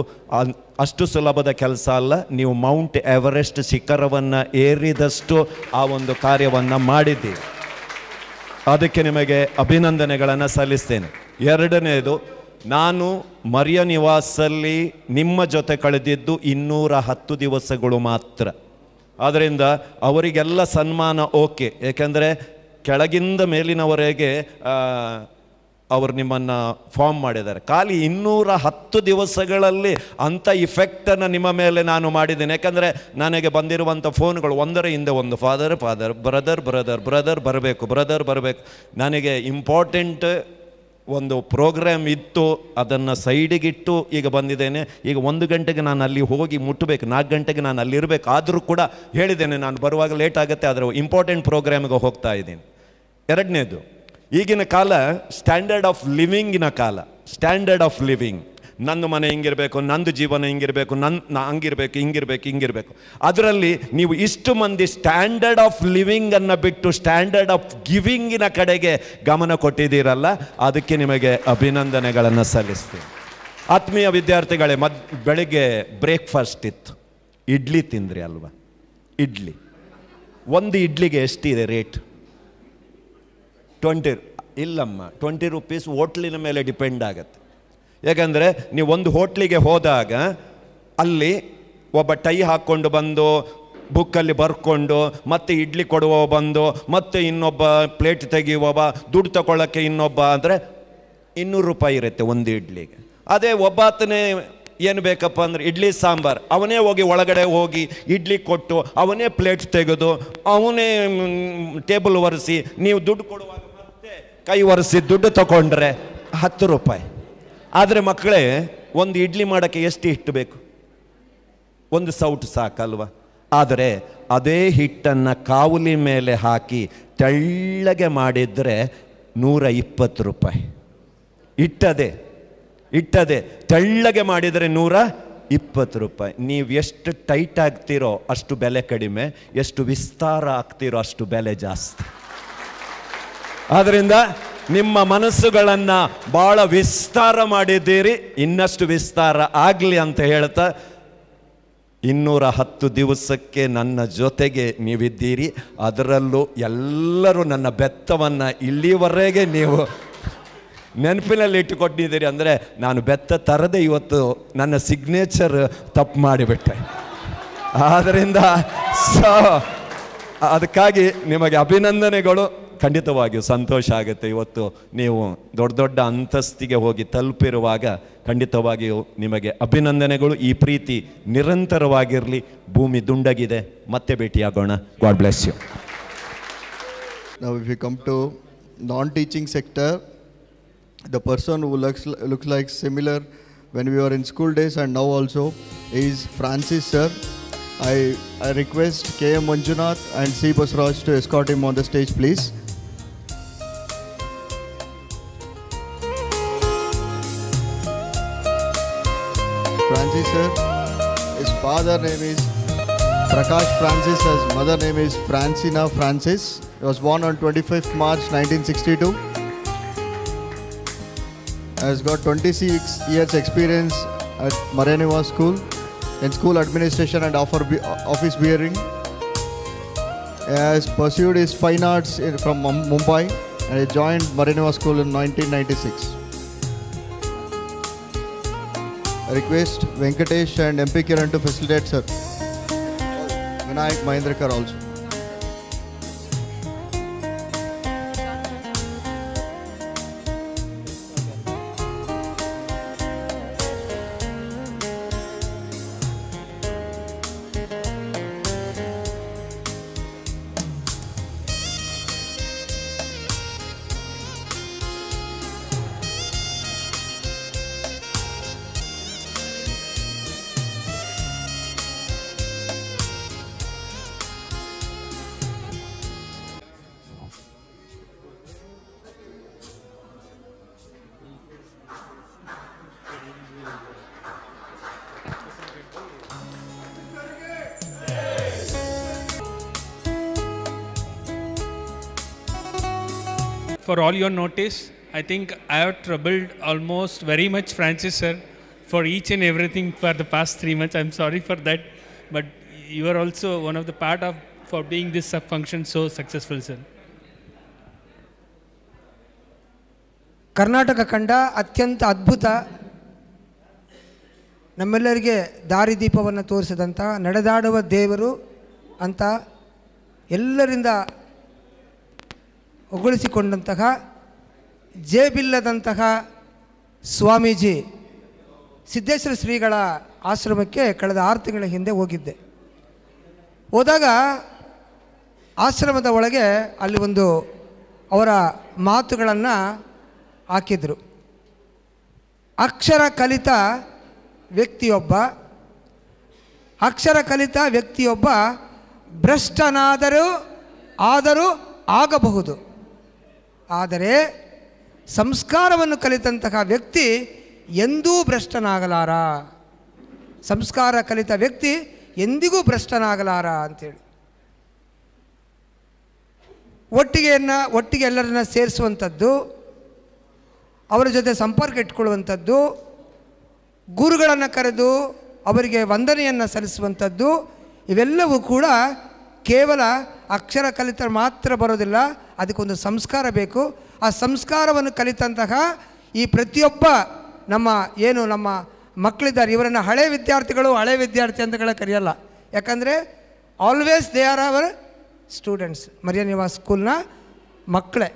ಅಷ್ಟು ಸುಲಭದ ಕೆಲಸ ಅಲ್ಲ. ನೀವು ಮೌಂಟ್ ಎವರೆಸ್ಟ್ ಶಿಖರವನ್ನು ಏರಿದಷ್ಟು ಆ ಒಂದು ಕಾರ್ಯವನ್ನು ಮಾಡಿದ್ದೀರಿ. ಅದಕ್ಕೆ ನಿಮಗೆ ಅಭಿನಂದನೆಗಳನ್ನು ಸಲ್ಲಿಸ್ತೇನೆ. ಎರಡನೇದು, ನಾನು ಮರಿಯ ನಿವಾಸಲ್ಲಿ ನಿಮ್ಮ ಜೊತೆ ಕಳೆದಿದ್ದು 210 ದಿವಸಗಳು ಮಾತ್ರ. ಆದ್ದರಿಂದ ಅವರಿಗೆಲ್ಲ ಸನ್ಮಾನ ಓಕೆ, ಏಕೆಂದರೆ ಕೆಳಗಿಂದ ಮೇಲಿನವರೆಗೆ ಅವರು ನಿಮ್ಮನ್ನು ಫಾರ್ಮ್ ಮಾಡಿದ್ದಾರೆ. ಖಾಲಿ 210 ದಿವಸಗಳಲ್ಲಿ ಅಂಥ ಇಫೆಕ್ಟನ್ನು ನಿಮ್ಮ ಮೇಲೆ ನಾನು ಮಾಡಿದ್ದೇನೆ. ಯಾಕಂದರೆ ನನಗೆ ಬಂದಿರುವಂಥ ಫೋನ್ಗಳು ಒಂದರ ಹಿಂದೆ ಒಂದು, ಫಾದರ್ ಬ್ರದರ್ ಬರಬೇಕು. ನನಗೆ ಇಂಪಾರ್ಟೆಂಟ್ ಒಂದು ಪ್ರೋಗ್ರಾಮ್ ಇತ್ತು, ಅದನ್ನು ಸೈಡಿಗಿಟ್ಟು ಈಗ ಬಂದಿದ್ದೇನೆ. ಈಗ 1 ಗಂಟೆಗೆ ನಾನು ಅಲ್ಲಿ ಹೋಗಿ ಮುಟ್ಟಬೇಕು, 4 ಗಂಟೆಗೆ ನಾನು ಅಲ್ಲಿರಬೇಕು. ಆದರೂ ಕೂಡ ಹೇಳಿದ್ದೇನೆ ನಾನು ಬರುವಾಗ ಲೇಟ್ ಆಗುತ್ತೆ, ಆದರೆ ಇಂಪಾರ್ಟೆಂಟ್ ಪ್ರೋಗ್ರಾಮಿಗೆ ಹೋಗ್ತಾ ಇದ್ದೀನಿ. ಎರಡನೇದು, ಈಗಿನ ಕಾಲ ಸ್ಟ್ಯಾಂಡರ್ಡ್ ಆಫ್ ಲಿವಿಂಗಿನ ಕಾಲ. ಸ್ಟ್ಯಾಂಡರ್ಡ್ ಆಫ್ ಲಿವಿಂಗ್, ನಂದು ಮನೆ ಹಿಂಗಿರಬೇಕು, ನಂದು ಜೀವನ ಹಿಂಗಿರಬೇಕು, ಹಿಂಗಿರಬೇಕು. ಅದರಲ್ಲಿ ನೀವು ಇಷ್ಟು ಮಂದಿ ಸ್ಟ್ಯಾಂಡರ್ಡ್ ಆಫ್ ಲಿವಿಂಗನ್ನು ಬಿಟ್ಟು ಸ್ಟ್ಯಾಂಡರ್ಡ್ ಆಫ್ ಗಿವಿಂಗಿನ ಕಡೆಗೆ ಗಮನ ಕೊಟ್ಟಿದ್ದೀರಲ್ಲ, ಅದಕ್ಕೆ ನಿಮಗೆ ಅಭಿನಂದನೆಗಳನ್ನು ಸಲ್ಲಿಸ್ತೀನಿ. ಆತ್ಮೀಯ ವಿದ್ಯಾರ್ಥಿಗಳೇ, ಬೆಳಗ್ಗೆ ಬ್ರೇಕ್ಫಾಸ್ಟ್ ಇತ್ತು, ಇಡ್ಲಿ ತಿಂದ್ರಿ ಅಲ್ವಾ? ಇಡ್ಲಿ, ಒಂದು ಇಡ್ಲಿಗೆ ಎಷ್ಟಿದೆ ರೇಟ್? 20 ಇಲ್ಲಮ್ಮ, 20 ರೂಪೀಸ್ ಹೋಟ್ಲಿನ ಮೇಲೆ ಡಿಪೆಂಡ್ ಆಗುತ್ತೆ. ಯಾಕಂದರೆ ನೀವು ಒಂದು ಹೋಟ್ಲಿಗೆ ಹೋದಾಗ ಅಲ್ಲಿ ಒಬ್ಬ ಟೈ ಹಾಕ್ಕೊಂಡು ಬಂದು ಬುಕ್ಕಲ್ಲಿ ಬರ್ಕೊಂಡು ಮತ್ತೆ ಇಡ್ಲಿ ಕೊಡುವ ಬಂದು ಮತ್ತೆ ಇನ್ನೊಬ್ಬ ಪ್ಲೇಟ್ ತೆಗೆಯುವವ ದುಡ್ಡು ತಗೊಳ್ಳೋಕ್ಕೆ ಇನ್ನೊಬ್ಬ ಅಂದರೆ 200 ರೂಪಾಯಿ ಇರುತ್ತೆ ಒಂದು ಇಡ್ಲಿಗೆ. ಅದೇ ಒಬ್ಬಾತನೇ ಏನು ಬೇಕಪ್ಪ ಅಂದರೆ ಇಡ್ಲಿ ಸಾಂಬಾರು, ಅವನೇ ಹೋಗಿ ಒಳಗಡೆ ಹೋಗಿ ಇಡ್ಲಿ ಕೊಟ್ಟು ಅವನೇ ಪ್ಲೇಟ್ ತೆಗೆದು ಅವನೇ ಟೇಬಲ್ ಒರೆಸಿ ನೀವು ದುಡ್ಡು ಕೊಡುವಾಗ ಮತ್ತೆ ಕೈ ಒರೆಸಿ ದುಡ್ಡು ತಗೊಂಡ್ರೆ 10 ರೂಪಾಯಿ. ಆದರೆ ಮಕ್ಕಳೇ, ಒಂದು ಇಡ್ಲಿ ಮಾಡೋಕ್ಕೆ ಎಷ್ಟು ಹಿಟ್ಟು ಬೇಕು? ಒಂದು ಸೌಟು ಸಾಕಲ್ವ? ಆದರೆ ಅದೇ ಹಿಟ್ಟನ್ನು ಕಾವಲಿ ಮೇಲೆ ಹಾಕಿ ತೆಳ್ಳಗೆ ಮಾಡಿದರೆ 120 ರೂಪಾಯಿ. ಇಟ್ಟದೆ ತೆಳ್ಳಗೆ ಮಾಡಿದರೆ 120 ರೂಪಾಯಿ. ನೀವು ಎಷ್ಟು ಟೈಟ್ ಆಗ್ತೀರೋ ಅಷ್ಟು ಬೆಲೆ ಕಡಿಮೆ, ಎಷ್ಟು ವಿಸ್ತಾರ ಆಗ್ತೀರೋ ಅಷ್ಟು ಬೆಲೆ ಜಾಸ್ತಿ. ಆದ್ದರಿಂದ ನಿಮ್ಮ ಮನಸ್ಸುಗಳನ್ನು ಭಾಳ ವಿಸ್ತಾರ ಮಾಡಿದ್ದೀರಿ, ಇನ್ನಷ್ಟು ವಿಸ್ತಾರ ಆಗಲಿ ಅಂತ ಹೇಳ್ತಾ 210 ದಿವಸಕ್ಕೆ ನನ್ನ ಜೊತೆಗೆ ನೀವಿದ್ದೀರಿ. ಅದರಲ್ಲೂ ಎಲ್ಲರೂ ನನ್ನ ಬೆತ್ತವನ್ನು ಇಲ್ಲಿವರೆಗೆ ನೀವು ನೆನಪಿನಲ್ಲಿ ಇಟ್ಟುಕೊಟ್ಟಿದ್ದೀರಿ. ಅಂದರೆ ನಾನು ಬೆತ್ತ ತರದೆ ಇವತ್ತು ನನ್ನ ಸಿಗ್ನೇಚರ್ ತಪ್ಪು ಮಾಡಿಬಿಟ್ಟೆ. ಆದ್ದರಿಂದ ಅದಕ್ಕಾಗಿ ನಿಮಗೆ ಅಭಿನಂದನೆಗಳು. ಖಂಡಿತವಾಗಿಯೂ ಸಂತೋಷ ಆಗುತ್ತೆ. ಇವತ್ತು ನೀವು ದೊಡ್ಡ ದೊಡ್ಡ ಅಂತಸ್ತಿಗೆ ಹೋಗಿ ತಲುಪಿರುವಾಗ ಖಂಡಿತವಾಗಿಯೂ ನಿಮಗೆ ಅಭಿನಂದನೆಗಳು. ಈ ಪ್ರೀತಿ ನಿರಂತರವಾಗಿರಲಿ. ಭೂಮಿ ದುಂಡಗಿದೆ. ಮತ್ತೆ ಭೇಟಿಯಾಗೋಣ. God bless you. Now if we come to non-teaching sector, the person who looks like similar when we were in school days and now also is Francis sir. I request K.M. Manjunath and C. Basraj to escort him on the stage, please. Francis sir, his father name is Prakash Francis, his mother name is Francina Francis. He was born on 25th March 1962. Has got 26 years experience at Maraneva School in school administration and office bearing. He has pursued his fine arts from Mumbai and he joined Maraneva School in 1996. I request Venkatesh and MP Kiran to facilitate, sir. Vinayak Mahindrakar also. For all your notice, I think I have troubled almost very much Francis sir for each and everything for the past 3 months. I'm sorry for that, but you are also one of the part of for being this function so successful, sir. Karnataka ಕಂಡ ಅತ್ಯಂತ ಅದ್ಭುತ, ನಮ್ಮೆಲ್ಲರಿಗೆ ದಾರಿದೀಪವನ್ನು ತೋರಿಸಿದಂಥ ನಡೆದಾಡುವ ದೇವರು ಅಂತ ಎಲ್ಲರಿಂದ ಹೊಗಳಿಸಿಕೊಂಡಂತಹ ಜೇಬಿಲ್ಲದಂತಹ ಸ್ವಾಮೀಜಿ ಸಿದ್ದೇಶ್ವರ ಶ್ರೀಗಳ ಆಶ್ರಮಕ್ಕೆ ಕಳೆದ 6 ತಿಂಗಳ ಹಿಂದೆ ಹೋಗಿದ್ದೆ. ಹೋದಾಗ ಆಶ್ರಮದ ಒಳಗೆ ಅಲ್ಲಿ ಒಂದು ಅವರ ಮಾತುಗಳನ್ನು ಹಾಕಿದರು. ಅಕ್ಷರ ಕಲಿತ ವ್ಯಕ್ತಿಯೊಬ್ಬ ಭ್ರಷ್ಟನಾದರೂ ಆಗಬಹುದು, ಆದರೆ ಸಂಸ್ಕಾರವನ್ನು ಕಲಿತಂತಹ ವ್ಯಕ್ತಿ ಎಂದೂ ಭ್ರಷ್ಟನಾಗಲಾರ. ಸಂಸ್ಕಾರ ಕಲಿತ ವ್ಯಕ್ತಿ ಎಂದಿಗೂ ಭ್ರಷ್ಟನಾಗಲಾರ ಅಂಥೇಳಿ ಒಟ್ಟಿಗೆ ಎಲ್ಲರನ್ನ ಸೇರಿಸುವಂಥದ್ದು, ಅವರ ಜೊತೆ ಸಂಪರ್ಕ ಇಟ್ಕೊಳ್ಳುವಂಥದ್ದು, ಗುರುಗಳನ್ನು ಕರೆದು ಅವರಿಗೆ ವಂದನೆಯನ್ನು ಸಲ್ಲಿಸುವಂಥದ್ದು, ಇವೆಲ್ಲವೂ ಕೂಡ ಕೇವಲ ಅಕ್ಷರ ಕಲಿತ ಮಾತ್ರ ಬರೋದಿಲ್ಲ, ಅದಕ್ಕೊಂದು ಸಂಸ್ಕಾರ ಬೇಕು. ಆ ಸಂಸ್ಕಾರವನ್ನು ಕಲಿತಂತಹ ಈ ಪ್ರತಿಯೊಬ್ಬ ನಮ್ಮ ಮಕ್ಕಳಿದ್ದಾರೆ ಇವರನ್ನು ಹಳೆ ವಿದ್ಯಾರ್ಥಿ ಅಂತಗಳ ಕರೆಯಲ್ಲ. ಯಾಕಂದರೆ always they are hour students. Maria Niwas ಸ್ಕೂಲ್ನ ಮಕ್ಕಳೇ.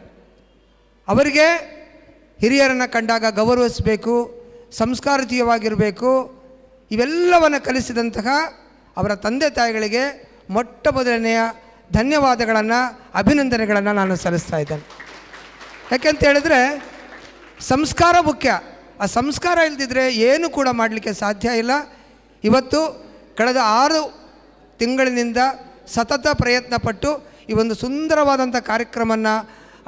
ಅವರಿಗೆ ಹಿರಿಯರನ್ನು ಕಂಡಾಗ ಗೌರವಿಸಬೇಕು, ಸಂಸ್ಕಾರಯುತವಾಗಿರಬೇಕು. ಇವೆಲ್ಲವನ್ನು ಕಲಿಸಿದಂತಹ ಅವರ ತಂದೆ ತಾಯಿಗಳಿಗೆ ಮೊಟ್ಟ ಮೊದಲನೆಯ ಧನ್ಯವಾದಗಳನ್ನು, ಅಭಿನಂದನೆಗಳನ್ನು ನಾನು ಸಲ್ಲಿಸ್ತಾ ಇದ್ದೇನೆ. ಯಾಕೆಂತ ಹೇಳಿದ್ರೆ ಸಂಸ್ಕಾರ ಮುಖ್ಯ. ಆ ಸಂಸ್ಕಾರ ಇಲ್ಲದಿದ್ದರೆ ಏನು ಕೂಡ ಮಾಡಲಿಕ್ಕೆ ಸಾಧ್ಯ ಇಲ್ಲ. ಇವತ್ತು ಕಳೆದ 6 ತಿಂಗಳಿನಿಂದ ಸತತ ಪ್ರಯತ್ನಪಟ್ಟು ಈ ಒಂದು ಸುಂದರವಾದಂಥ ಕಾರ್ಯಕ್ರಮವನ್ನು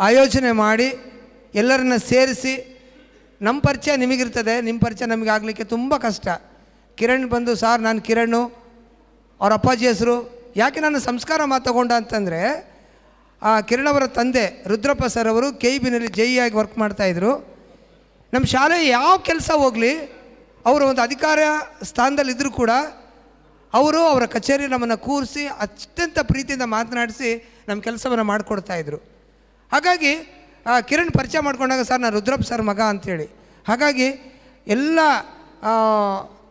ಆಯೋಜನೆ ಮಾಡಿ ಎಲ್ಲರನ್ನ ಸೇರಿಸಿ, ನಮ್ಮ ಪರಿಚಯ ನಿಮಗಿರ್ತದೆ, ನಿಮ್ಮ ಪರಿಚಯ ನಮಗೆ ಆಗಲಿಕ್ಕೆ ತುಂಬ ಕಷ್ಟ. ಕಿರಣ್ ಬಂದು, ಸಾರ್ ನಾನು ಕಿರಣ್, ಅವ್ರ ಅಪ್ಪಾಜಿ ಹೆಸರು. ಯಾಕೆ ನಾನು ಸಂಸ್ಕಾರ ಮಾತಗೊಂಡ ಅಂತಂದರೆ, ಆ ಕಿರಣ್ ಅವರ ತಂದೆ ರುದ್ರಪ್ಪ ಸರ್ ಅವರು KEBನಲ್ಲಿ JE ಆಗಿ ವರ್ಕ್ ಮಾಡ್ತಾಯಿದ್ರು. ನಮ್ಮ ಶಾಲೆ ಯಾವ ಕೆಲಸ ಹೋಗಲಿ ಅವರು ಒಂದು ಅಧಿಕಾರ ಸ್ಥಾನದಲ್ಲಿದ್ದರೂ ಕೂಡ ಅವರು ಅವರ ಕಚೇರಿ ನಮ್ಮನ್ನು ಕೂರಿಸಿ ಅತ್ಯಂತ ಪ್ರೀತಿಯಿಂದ ಮಾತನಾಡಿಸಿ ನಮ್ಮ ಕೆಲಸವನ್ನು ಮಾಡಿಕೊಡ್ತಾಯಿದ್ರು. ಹಾಗಾಗಿ ಕಿರಣ್ ಪರಿಚಯ ಮಾಡ್ಕೊಂಡಾಗ, ಸರ್ ನಾನು ರುದ್ರಪ್ಪ ಸರ್ ಮಗ ಅಂಥೇಳಿ. ಹಾಗಾಗಿ ಎಲ್ಲ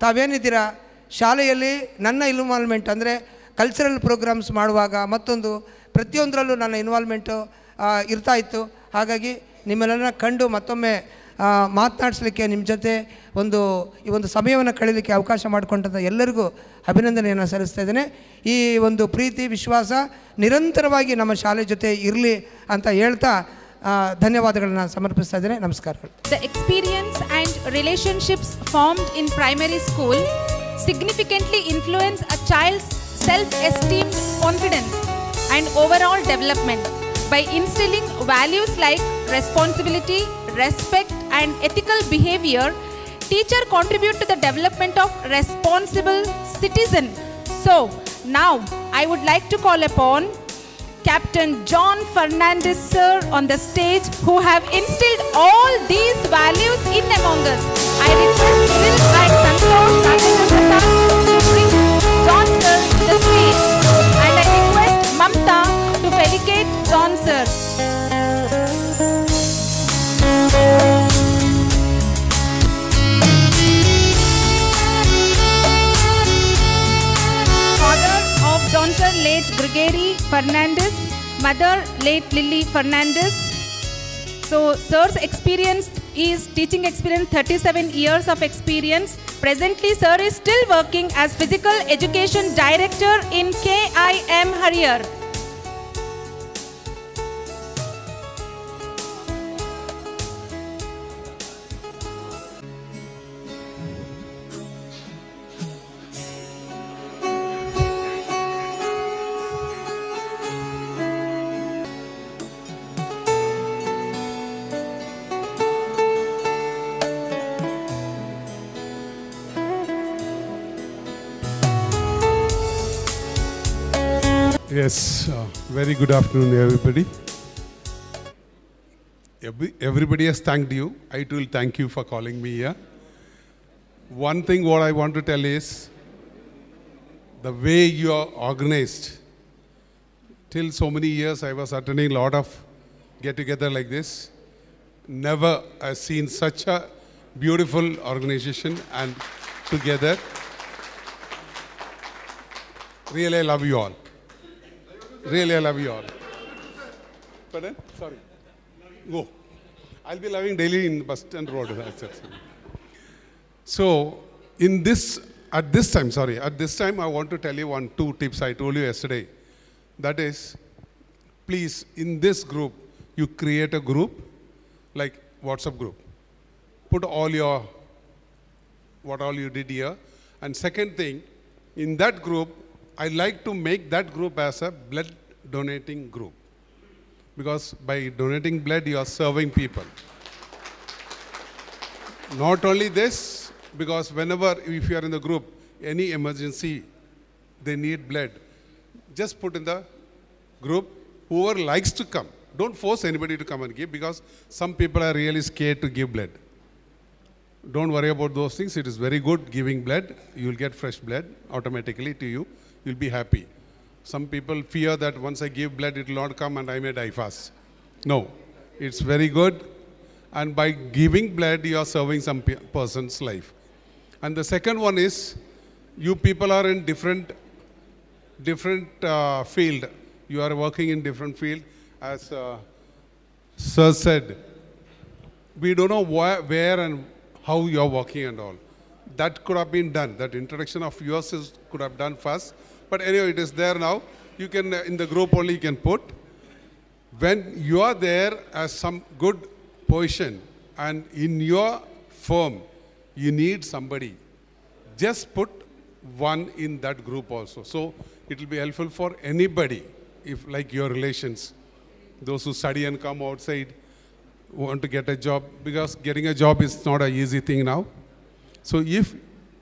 ತಾವೇನಿದ್ದೀರಾ ಶಾಲೆಯಲ್ಲಿ ನನ್ನ ಇನ್ವಾಲ್ವ್ಮೆಂಟ್ ಅಂದರೆ ಕಲ್ಚರಲ್ ಪ್ರೋಗ್ರಾಮ್ಸ್ ಮಾಡುವಾಗ ಮತ್ತೊಂದು ಪ್ರತಿಯೊಂದರಲ್ಲೂ ನನ್ನ ಇನ್ವಾಲ್ವ್ಮೆಂಟು ಇರ್ತಾಯಿತ್ತು. ಹಾಗಾಗಿ ನಿಮ್ಮೆಲ್ಲರನ್ನ ಕಂಡು ಮತ್ತೊಮ್ಮೆ ಮಾತನಾಡಿಸ್ಲಿಕ್ಕೆ, ನಿಮ್ಮ ಜೊತೆ ಈ ಒಂದು ಸಮಯವನ್ನು ಕಳೀಲಿಕ್ಕೆ ಅವಕಾಶ ಮಾಡಿಕೊಂಡಂಥ ಎಲ್ಲರಿಗೂ ಅಭಿನಂದನೆಯನ್ನು ಸಲ್ಲಿಸ್ತಾ ಇದ್ದೇನೆ. ಈ ಒಂದು ಪ್ರೀತಿ ವಿಶ್ವಾಸ ನಿರಂತರವಾಗಿ ನಮ್ಮ ಶಾಲೆ ಜೊತೆ ಇರಲಿ ಅಂತ ಹೇಳ್ತಾ ಧನ್ಯವಾದಗಳನ್ನು ಸಮರ್ಪಿಸ್ತಾ ಇದ್ದೇನೆ. ನಮಸ್ಕಾರಗಳು. The experience and relationships formed in primary school significantly influence a child's self-esteem, confidence and overall development by instilling values like responsibility, respect and ethical behavior. Teacher contribute to the development of responsible citizen. So now I would like to call upon Captain John Fernandez sir on the stage, who have instilled all these values in among us. I request Will and Santosh to bring John sir to the stage, and I request Mamta to felicate John sir. Father of John sir, late Gregory Fernandez. Mother, late Lily Fernandez. So, sir's experience is teaching experience, 37 years of experience. Presently, sir is still working as Physical Education Director in KIM Harihar. Yes, very good afternoon, everybody. Everybody has thanked you. I too will thank you for calling me here. One thing what I want to tell is, the way you are organized. Till so many years I was attending a lot of get-together like this. Never I've seen such a beautiful organization and together. Really, I love you all. Really, I love you all. Pardon? Sorry. Go. I'll be living daily in bus stand road. That's it. So, at this time, I want to tell you 2 tips I told you yesterday. That is, please, in this group, you create a group, like WhatsApp group. Put what all you did here. And second thing, in that group, I like to make that group as a blood donating group. Because by donating blood, you are serving people. Not only this, because whenever, if you are in the group, any emergency, they need blood, just put in the group, whoever likes to come. Don't force anybody to come and give, because some people are really scared to give blood. Don't worry about those things. It is very good giving blood. You will get fresh blood automatically to you. You'll be happy. Some people fear that once I give blood, it will not come and I may die fast. No, it's very good. And by giving blood, you are serving some person's life. And the second one is, you people are in different field. You are working in different field. As Sir said, we don't know where and how you are working and all. That could have been done. That introduction of yours could have done first. But anyway, it is there now. You can, in the group only you can put. When you are there as some good position and in your firm, you need somebody, just put one in that group also. So it will be helpful for anybody, if like your relations, those who study and come outside, want to get a job, because getting a job is not an easy thing now. So if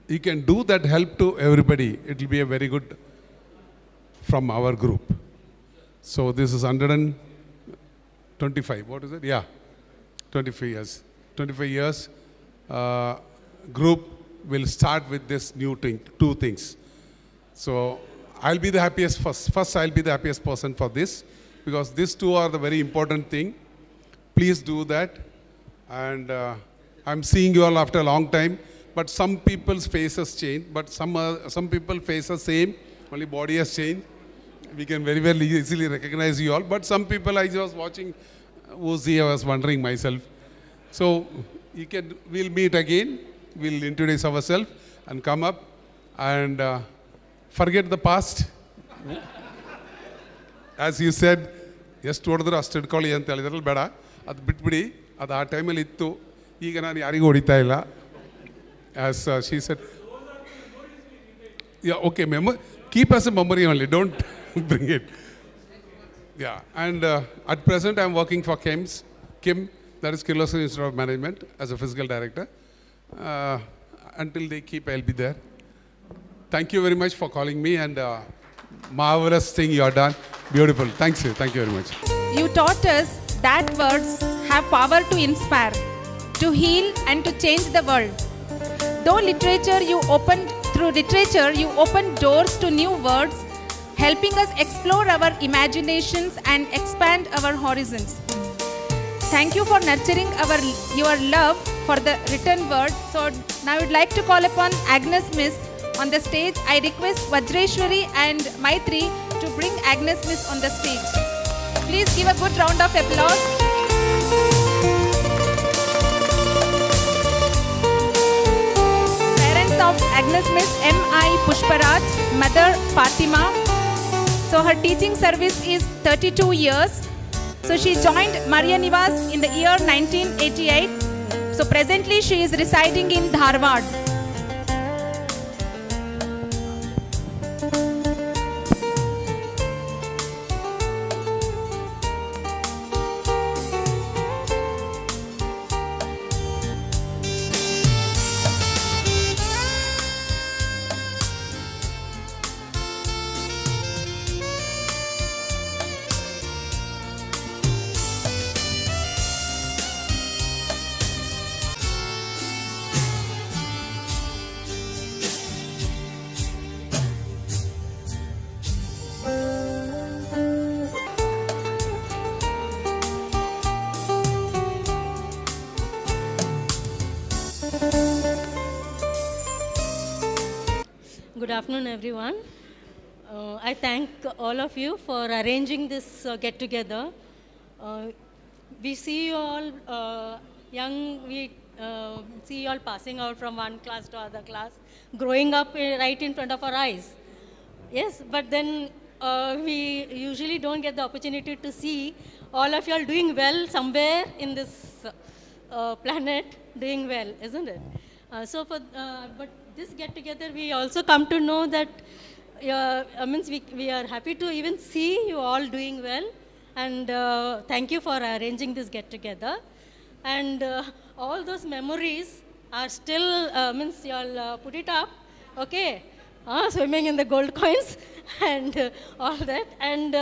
you can do that help to everybody, it will be a very good from our group. So this is 125, what is it? Yeah, 25 years. 25 years, group will start with this new thing, two things. So I'll be the happiest first I'll be the happiest person for this, because these two are the very important thing. Please do that. And I'm seeing you all after a long time, but some people's faces change, but some people faces same, only body has changed. We can very well easily recognize you all, but some people I was watching, who's he, I was wondering myself. So we'll meet again, we'll introduce ourselves and come up and forget the past. As you said, ಎಷ್ಟು ಹೊಡೆದ್ರು ಅಷ್ಟು ಹಿಡ್ಕೊಳ್ಳಿ ಅಂತ ಹೇಳಿದ್ರಲ್ಲ, ಬೇಡ, ಅದು ಬಿಟ್ಬಿಡಿ, ಅದು ಆ ಟೈಮಲ್ಲಿ ಇತ್ತು, ಈಗ ನಾನು ಯಾರಿಗೂ ಹೊಡಿತಾ ಇಲ್ಲ. As she said, yeah, okay, keep as a memory only, don't bring it. Yeah, and at present I'm working for KIM, that is Kirloskar Institute of Management, as a physical director. Until they keep, I'll be there. Thank you very much for calling me, and marvelous thing you have done. Beautiful. Thank you very much. You taught us that words have power to inspire, to heal and to change the world. Through literature you opened doors to new words, helping us explore our imaginations and expand our horizons. Thank you for nurturing your love for the written word. So now I would like to call upon Agnes Miss on the stage. I request Vajreshwari and Maitri to bring Agnes Miss on the stage. Please give a good round of applause. Parents of Agnes Miss M.I. Pushparaj, mother Fatima. So her teaching service is 32 years. So she joined Maria Nivas in the year 1988. So presently she is residing in Dharwad. Good afternoon, everyone. I thank all of you for arranging this get-together. We see you all we see you all passing out from one class to other class, growing up right in front of our eyes. Yes, but then we usually don't get the opportunity to see all of you all doing well somewhere in this planet, doing well, isn't it? But this get-together, we also come to know that we are happy to even see you all doing well, and thank you for arranging this get-together. And all those memories are still, you all put it up, okay? Swimming in the gold coins and all that. And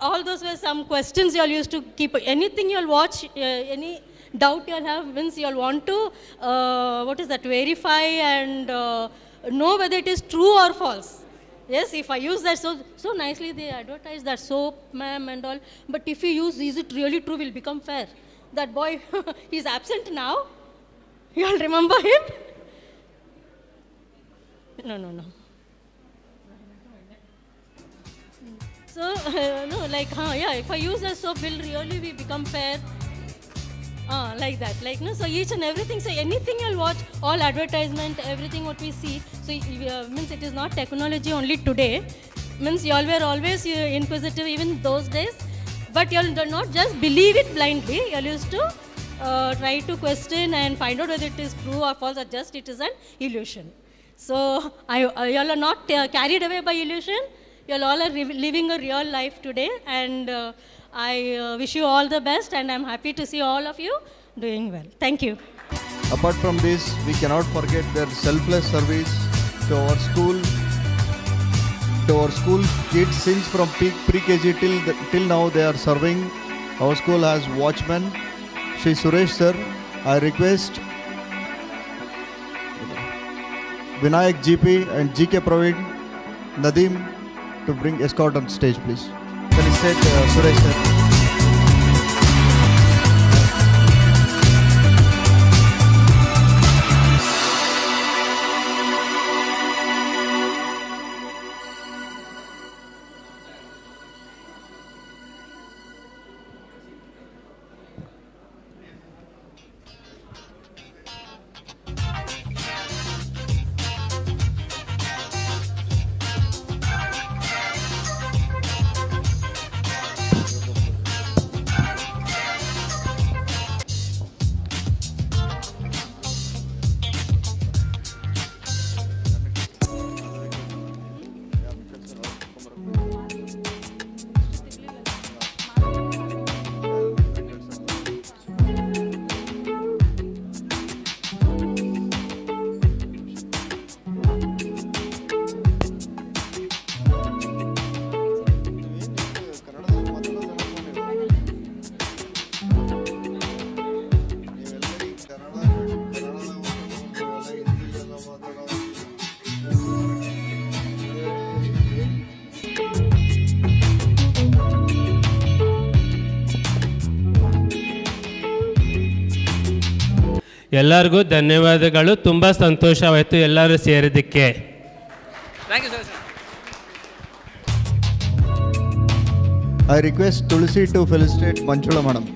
all those were some questions you all used to keep. Anything you all watch, any doubt you all have, means you all want to, verify and know whether it is true or false. Yes, if I use that so nicely, they advertise that soap, ma'am, and all. But if you use, is it really true, will become fair. that boy, he's absent now. You all remember him? No. So, no, like, yeah, if I use a soap, will really we become fair? Like that, like, no, so each and everything, so anything you'll watch, all advertisement, everything what we see, so means it is not technology only today, means you all were always inquisitive even those days, but you'll do not just believe it blindly, you'll used to try to question and find out whether it is true or false or just it is an illusion. So, you'll are not carried away by illusion, you'll all are living a real life today, and I wish you all the best, and I'm happy to see all of you doing well. Thank you. Apart from this, we cannot forget their selfless service to our school kids. Since from pre-KG till now they are serving. Our school has watchman, Shri Suresh sir. I request Vinayak GP and GK Praveen Nadeem to bring escort on stage, please. Felicitate Suresh sir. ಎಲ್ಲರಿಗೂ ಧನ್ಯವಾದಗಳು. ತುಂಬ ಸಂತೋಷವಾಯಿತು ಎಲ್ಲರೂ ಸೇರಿದ್ದಕ್ಕೆ. Thank you sir. I request Tulsi to felicitate Manchula madam.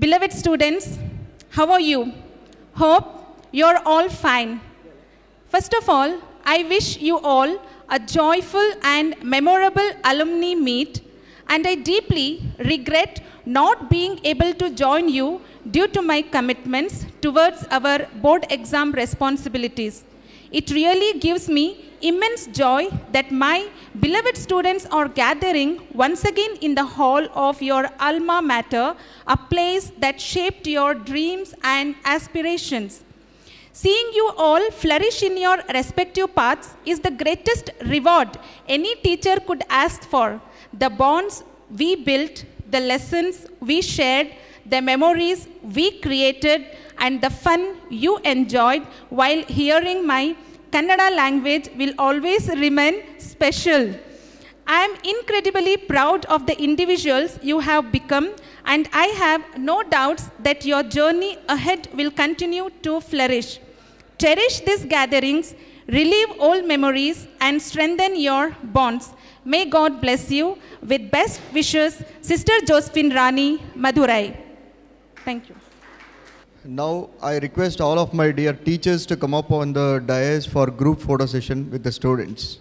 Beloved students, how are you? Hope you're all fine. First of all, I wish you all a joyful and memorable alumni meet, and I deeply regret not being able to join you due to my commitments towards our board exam responsibilities. It really gives me immense joy that my beloved students are gathering once again in the hall of your alma mater, a place that shaped your dreams and aspirations. Seeing you all flourish in your respective paths is the greatest reward any teacher could ask for. The bonds we built, the lessons we shared, the memories we created, and the fun you enjoyed while hearing my Kannada language will always remain special. I am incredibly proud of the individuals you have become, and I have no doubts that your journey ahead will continue to flourish. Cherish these gatherings, relive old memories, and strengthen your bonds. May God bless you. With best wishes, Sister Josephine Rani, Madurai. Thank you. Now I request all of my dear teachers to come up on the dais for group photo session with the students.